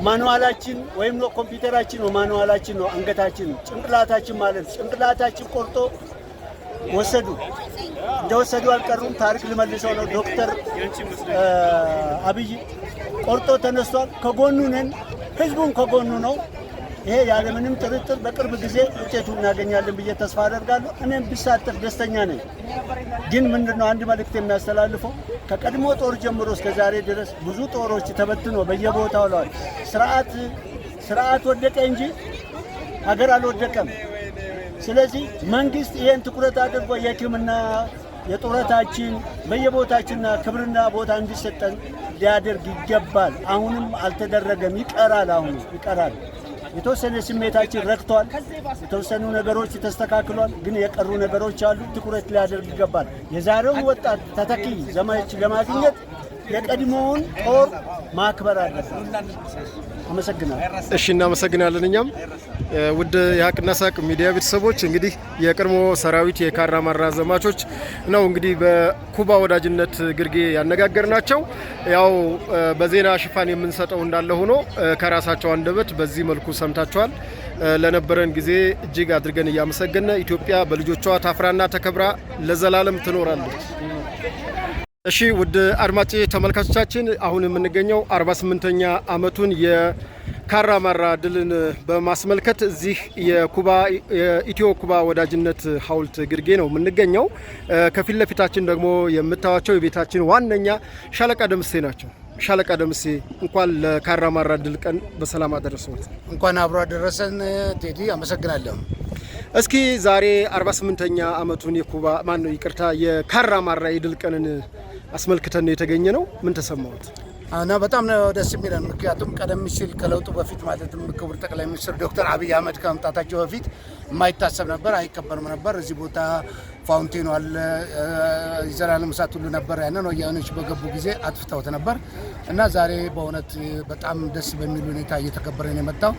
ማኑዋላችን ወይም ነው ኮምፒውተራችን ነው ማኑዋላችን ነው አንገታችን፣ ጭንቅላታችን ማለት ጭንቅላታችን ቆርጦ ወሰዱ። እንደወሰዱ አልቀሩም። ታሪክ ልመልሰው ነው። ዶክተር አብይ ቆርጦ ተነስቷል። ከጎኑ ነን፣ ህዝቡን ከጎኑ ነው። ይሄ ያለምንም ጥርጥር በቅርብ ጊዜ ውጤቱ እናገኛለን ብዬ ተስፋ አደርጋለሁ። እኔም ብሳተፍ ደስተኛ ነኝ። ግን ምንድነው አንድ መልእክት የሚያስተላልፈው ከቀድሞ ጦር ጀምሮ እስከ ዛሬ ድረስ ብዙ ጦሮች ተበትኖ በየቦታው ላይ ስርዓት ወደቀ እንጂ ሀገር አልወደቀም። ስለዚህ መንግስት ይሄን ትኩረት አድርጎ የሕክምና የጡረታችን በየቦታችንና ክብርና ቦታ እንዲሰጠን ሊያደርግ ይገባል። አሁንም አልተደረገም፣ ይቀራል። አሁን ይቀራል። የተወሰነ ስሜታችን ረክቷል። የተወሰኑ ነገሮች ተስተካክሏል። ግን የቀሩ ነገሮች አሉ። ትኩረት ሊያደርግ ይገባል። የዛሬው ወጣት ተተኪ ዘመች ለማግኘት የቀድሞውን ጦር ማክበር አለብን። አመሰግናለሁ። እሺ፣ እናመሰግናለን። እኛም ውድ የሀቅና ሳቅ ሚዲያ ቤተሰቦች እንግዲህ የቀድሞ ሰራዊት የካራማራ ዘማቾች ነው እንግዲህ በኩባ ወዳጅነት ግርጌ ያነጋገርናቸው። ያው በዜና ሽፋን የምንሰጠው እንዳለ ሆኖ ከራሳቸው አንደበት በዚህ መልኩ ሰምታችኋል። ለነበረን ጊዜ እጅግ አድርገን እያመሰገነ ኢትዮጵያ በልጆቿ ታፍራና ተከብራ ለዘላለም ትኖራለች። እሺ ውድ አድማጭ ተመልካቾቻችን አሁን የምንገኘው 48ኛ ዓመቱን የካራማራ ድልን በማስመልከት እዚህ የኢትዮ ኩባ ወዳጅነት ሐውልት ግርጌ ነው የምንገኘው። ከፊት ለፊታችን ደግሞ የምታዩቸው የቤታችን ዋነኛ ሻለቃ ደምሴ ናቸው። ሻለቃ ደምሴ እንኳን ለካራማራ ድል ቀን በሰላም አደረሰዎት። እንኳን አብሮ አደረሰን ቴዲ፣ አመሰግናለሁ። እስኪ ዛሬ 48ኛ ዓመቱን የካራማራ የድል ቀንን አስመልክተን የተገኘ ነው። ምን ተሰማዎት? እና በጣም ነው ደስ የሚለን። ምክንያቱም ቀደም ሲል ከለውጡ በፊት ማለትም ክቡር ጠቅላይ ሚኒስትር ዶክተር አብይ አህመድ ከመምጣታቸው በፊት የማይታሰብ ነበር፣ አይከበርም ነበር። እዚህ ቦታ ፋውንቴኑ አለ፣ የዘላለም እሳት ሁሉ ነበር። ያንን ወያኔዎች በገቡ ጊዜ አጥፍተውት ነበር እና ዛሬ በእውነት በጣም ደስ በሚል ሁኔታ እየተከበረ ነው የመጣው።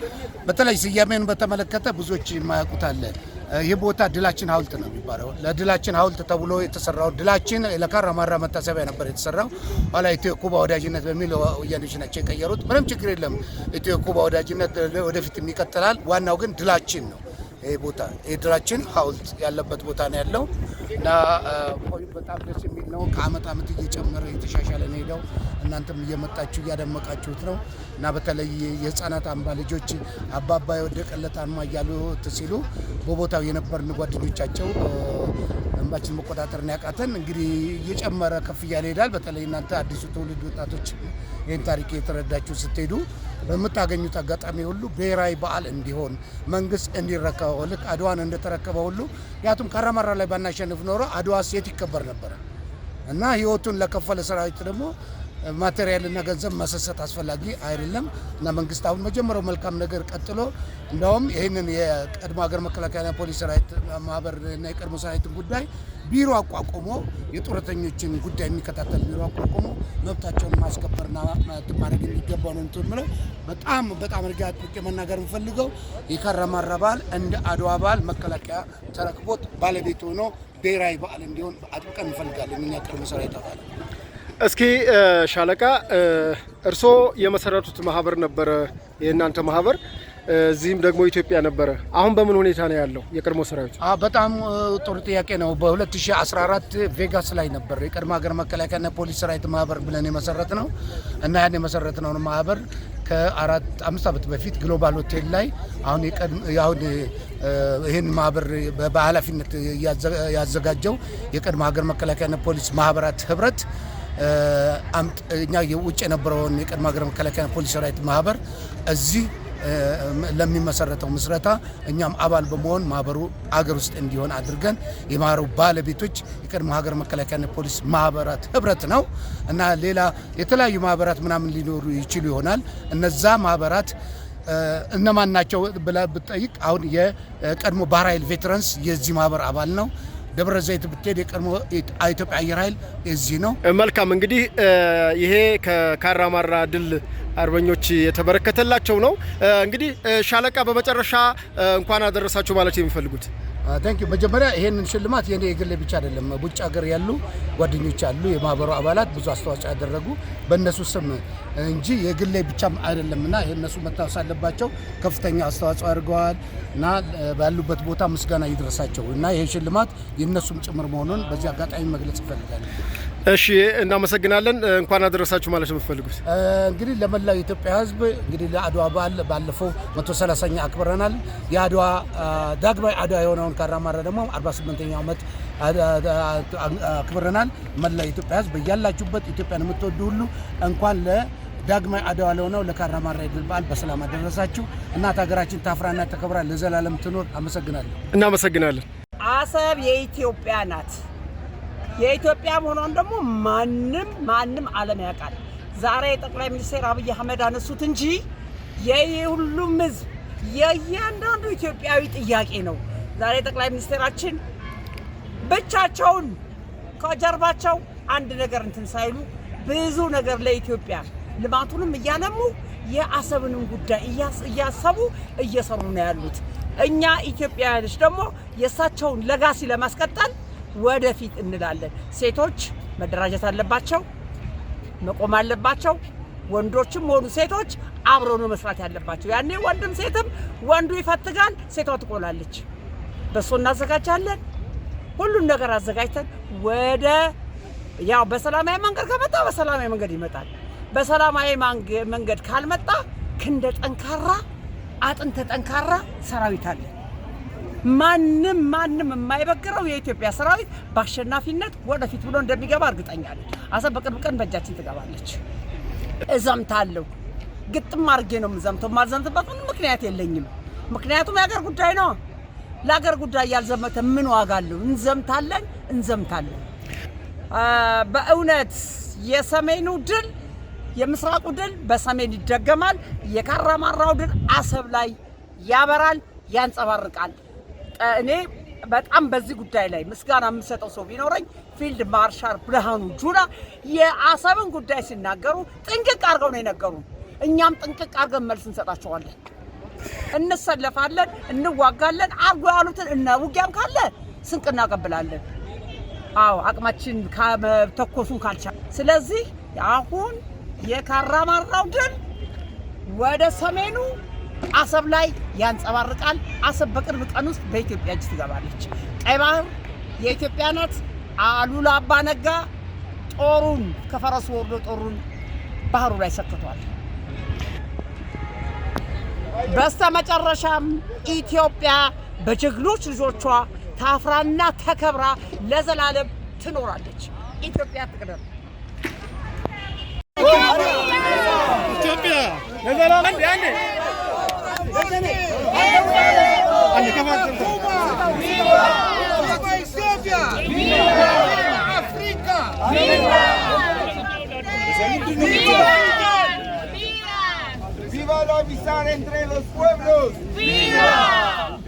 በተለይ ስያሜን በተመለከተ ብዙዎች የማያውቁት አለ። ይህ ቦታ ድላችን ሐውልት ነው የሚባለው። ለድላችን ሐውልት ተብሎ የተሰራው ድላችን ለካራማራ መታሰቢያ ነበር የተሰራው። ኋላ ኢትዮ ኩባ ወዳጅነት በሚል ወያኔዎች ናቸው የቀየሩት። ምንም ችግር የለም። ኢትዮ ኩባ ወዳጅነት ወደፊት ይቀጥላል። ዋናው ግን ድላችን ነው። ይህ ቦታ የድላችን ሐውልት ያለበት ቦታ ነው ያለው እና በጣም ደስ የሚል ነው። ከአመት አመት እየጨመረ እየተሻሻለ ነው ሄደው። እናንተም እየመጣችሁ እያደመቃችሁት ነው እና በተለይ የህፃናት አምባ ልጆች አባባ የወደቀለት አልማ እያሉ ሲሉ በቦታው የነበርን ጓደኞቻቸው እንባችን መቆጣጠርን ያቃተን እንግዲህ እየጨመረ ከፍ እያለ ይሄዳል። በተለይ እናንተ አዲሱ ትውልድ ወጣቶች ይህን ታሪክ የተረዳችሁ ስትሄዱ በምታገኙት አጋጣሚ ሁሉ ብሔራዊ በዓል እንዲሆን መንግስት እንዲረከበው ልክ አድዋን እንደተረከበ ሁሉ ያቱም ካራማራ ላይ ባናሸንፍ ኖሮ አድዋ ሴት ይከበር ነበር እና ህይወቱን ለከፈለ ሰራዊት ደግሞ ማቴሪያልና ገንዘብ መሰሰት አስፈላጊ አይደለም እና መንግስት አሁን መጀመሪያው መልካም ነገር ቀጥሎ እንደውም ይህንን የቀድሞ ሀገር መከላከያና ፖሊስ ሰራዊት ማህበርና የቀድሞ ሰራዊትን ጉዳይ ቢሮ አቋቁሞ የጡረተኞችን ጉዳይ የሚከታተል ቢሮ አቋቁሞ መብታቸውን ማስከበርና ማድረግ የሚገባው ነው እንትምለው በጣም አድርጌ አጥብቄ መናገር የምፈልገው የካራማራ በዓል እንደ አድዋ በዓል መከላከያ ተረክቦት ባለቤት ሆኖ ብሔራዊ በዓል እንዲሆን አጥብቀን እንፈልጋለን እኛ ቀድሞ ሰራዊት አባላት። እስኪ ሻለቃ እርስዎ የመሰረቱት ማህበር ነበረ። የእናንተ ማህበር እዚህም ደግሞ ኢትዮጵያ ነበረ። አሁን በምን ሁኔታ ነው ያለው የቀድሞ ሰራዊት? በጣም ጥሩ ጥያቄ ነው። በ2014 ቬጋስ ላይ ነበር የቀድሞ ሀገር መከላከያና ፖሊስ ሰራዊት ማህበር ብለን የመሰረት ነው እና ያን የመሰረትነውን ማህበር ከ4-5 ዓመት በፊት ግሎባል ሆቴል ላይ አሁን ይህን ማህበር በኃላፊነት ያዘጋጀው የቀድሞ ሀገር መከላከያና ፖሊስ ማህበራት ህብረት እኛ የውጭ የነበረውን የቀድሞ ሀገር መከላከያና ፖሊስ ሰራዊት ማህበር እዚህ ለሚመሰረተው ምስረታ እኛም አባል በመሆን ማህበሩ አገር ውስጥ እንዲሆን አድርገን የማህበሩ ባለቤቶች የቀድሞ ሀገር መከላከያና ፖሊስ ማህበራት ህብረት ነው እና ሌላ የተለያዩ ማህበራት ምናምን ሊኖሩ ይችሉ ይሆናል። እነዛ ማህበራት እነማን ናቸው ብለህ ብትጠይቅ አሁን የቀድሞ ባህር ኃይል ቬተራንስ የዚህ ማህበር አባል ነው። ደብረ ዘይት ብትሄድ የቀድሞ ኢትዮጵያ አየር ኃይል እዚህ ነው። መልካም እንግዲህ ይሄ ከካራማራ ድል አርበኞች የተበረከተላቸው ነው። እንግዲህ ሻለቃ በመጨረሻ እንኳን አደረሳችሁ ማለት የሚፈልጉት? ታንክ ዩ። መጀመሪያ ይሄንን ሽልማት የኔ የግሌ ብቻ አይደለም። ውጭ ሀገር ያሉ ጓደኞች አሉ፣ የማህበሩ አባላት ብዙ አስተዋጽኦ ያደረጉ በእነሱ ስም እንጂ የግሌ ብቻም አይደለምና የእነሱ መታወስ አለባቸው። ከፍተኛ አስተዋጽኦ አድርገዋል እና ባሉበት ቦታ ምስጋና ይድረሳቸው እና ይሄ ሽልማት የእነሱም ጭምር መሆኑን በዚህ አጋጣሚ መግለጽ እፈልጋለሁ። እሺ እናመሰግናለን። እንኳን አደረሳችሁ ማለት ነው የምትፈልጉት? እንግዲህ ለመላው የኢትዮጵያ ሕዝብ እንግዲህ ለአድዋ በዓል ባለፈው 130ኛ አክብረናል። የአድዋ ዳግማዊ አድዋ የሆነውን ካራማራ ደግሞ 48ኛው ዓመት አክብረናል። መላው የኢትዮጵያ ሕዝብ ያላችሁበት ኢትዮጵያን የምትወዱ ሁሉ እንኳን ለዳግማዊ አድዋ ለሆነው ለካራማራ የድል በዓል በሰላም አደረሳችሁ። እናት ሀገራችን ታፍራና ተከብራ ለዘላለም ትኖር። አመሰግናለሁ። እናመሰግናለን። አሰብ የኢትዮጵያ ናት። የኢትዮጵያ መሆኗን ደግሞ ማንም ዓለም ያውቃል። ዛሬ ጠቅላይ ሚኒስትር አብይ አህመድ አነሱት እንጂ የሁሉም ህዝብ የእያንዳንዱ ኢትዮጵያዊ ጥያቄ ነው። ዛሬ ጠቅላይ ሚኒስትራችን ብቻቸውን ከጀርባቸው አንድ ነገር እንትን ሳይሉ ብዙ ነገር ለኢትዮጵያ ልማቱንም እያለሙ የአሰብንም ጉዳይ እያሰቡ እየሰሩ ነው ያሉት። እኛ ኢትዮጵያውያኖች ደግሞ የእሳቸውን ለጋሲ ለማስቀጠል ወደፊት እንላለን። ሴቶች መደራጀት አለባቸው፣ መቆም አለባቸው። ወንዶችም ሆኑ ሴቶች አብረው ነው መስራት ያለባቸው። ያኔ ወንድም ሴትም ወንዱ ይፈትጋል፣ ሴቷ ትቆላለች። በሱ እናዘጋጃለን። ሁሉን ነገር አዘጋጅተን ወደ ያው በሰላማዊ መንገድ ከመጣ በሰላማዊ መንገድ ይመጣል። በሰላማዊ መንገድ ካልመጣ ክንደ ጠንካራ አጥንተ ጠንካራ ሰራዊት አለ። ማንም የማይበግረው የኢትዮጵያ ሰራዊት በአሸናፊነት ወደፊት ብሎ እንደሚገባ እርግጠኛ ነኝ። አሰብ በቅርብ ቀን በእጃችን ትገባለች። እዘምታለሁ፣ ግጥም አድርጌ ነው የምዘምተው። የማልዘምትበት ምንም ምክንያት የለኝም። ምክንያቱም የሀገር ጉዳይ ነው። ለሀገር ጉዳይ ያልዘመተ ምን ዋጋ አለው? እንዘምታለን። በእውነት የሰሜኑ ድል የምስራቁ ድል በሰሜን ይደገማል። የካራማራው ድል አሰብ ላይ ያበራል፣ ያንጸባርቃል። እኔ በጣም በዚህ ጉዳይ ላይ ምስጋና የምሰጠው ሰው ቢኖረኝ ፊልድ ማርሻል ብርሃኑ ጁላ የአሰብን ጉዳይ ሲናገሩ ጥንቅቅ አድርገው ነው የነገሩን። እኛም ጥንቅቅ አድርገን መልስ እንሰጣቸዋለን። እንሰለፋለን፣ እንዋጋለን። አርጎ ያሉትን እና ውጊያም ካለ ስንቅ እናቀብላለን። አዎ አቅማችን ተኮሱን ካልቻለ። ስለዚህ አሁን የካራማራው ድል ወደ ሰሜኑ አሰብ ላይ ያንጸባርቃል። አሰብ በቅርብ ቀን ውስጥ በኢትዮጵያ እጅ ትገባለች። ቀይ ባህር የኢትዮጵያ ናት። አሉላ አባ ነጋ ጦሩን ከፈረሱ ወርዶ ጦሩን ባህሩ ላይ ሰክቷል። በስተመጨረሻም ኢትዮጵያ በጀግኖች ልጆቿ ታፍራና ተከብራ ለዘላለም ትኖራለች። ኢትዮጵያ ትቅደም። ኢትዮጵያ ለዘላለም ያኔ ¡Viva la amistad entre los pueblos! ¡Viva!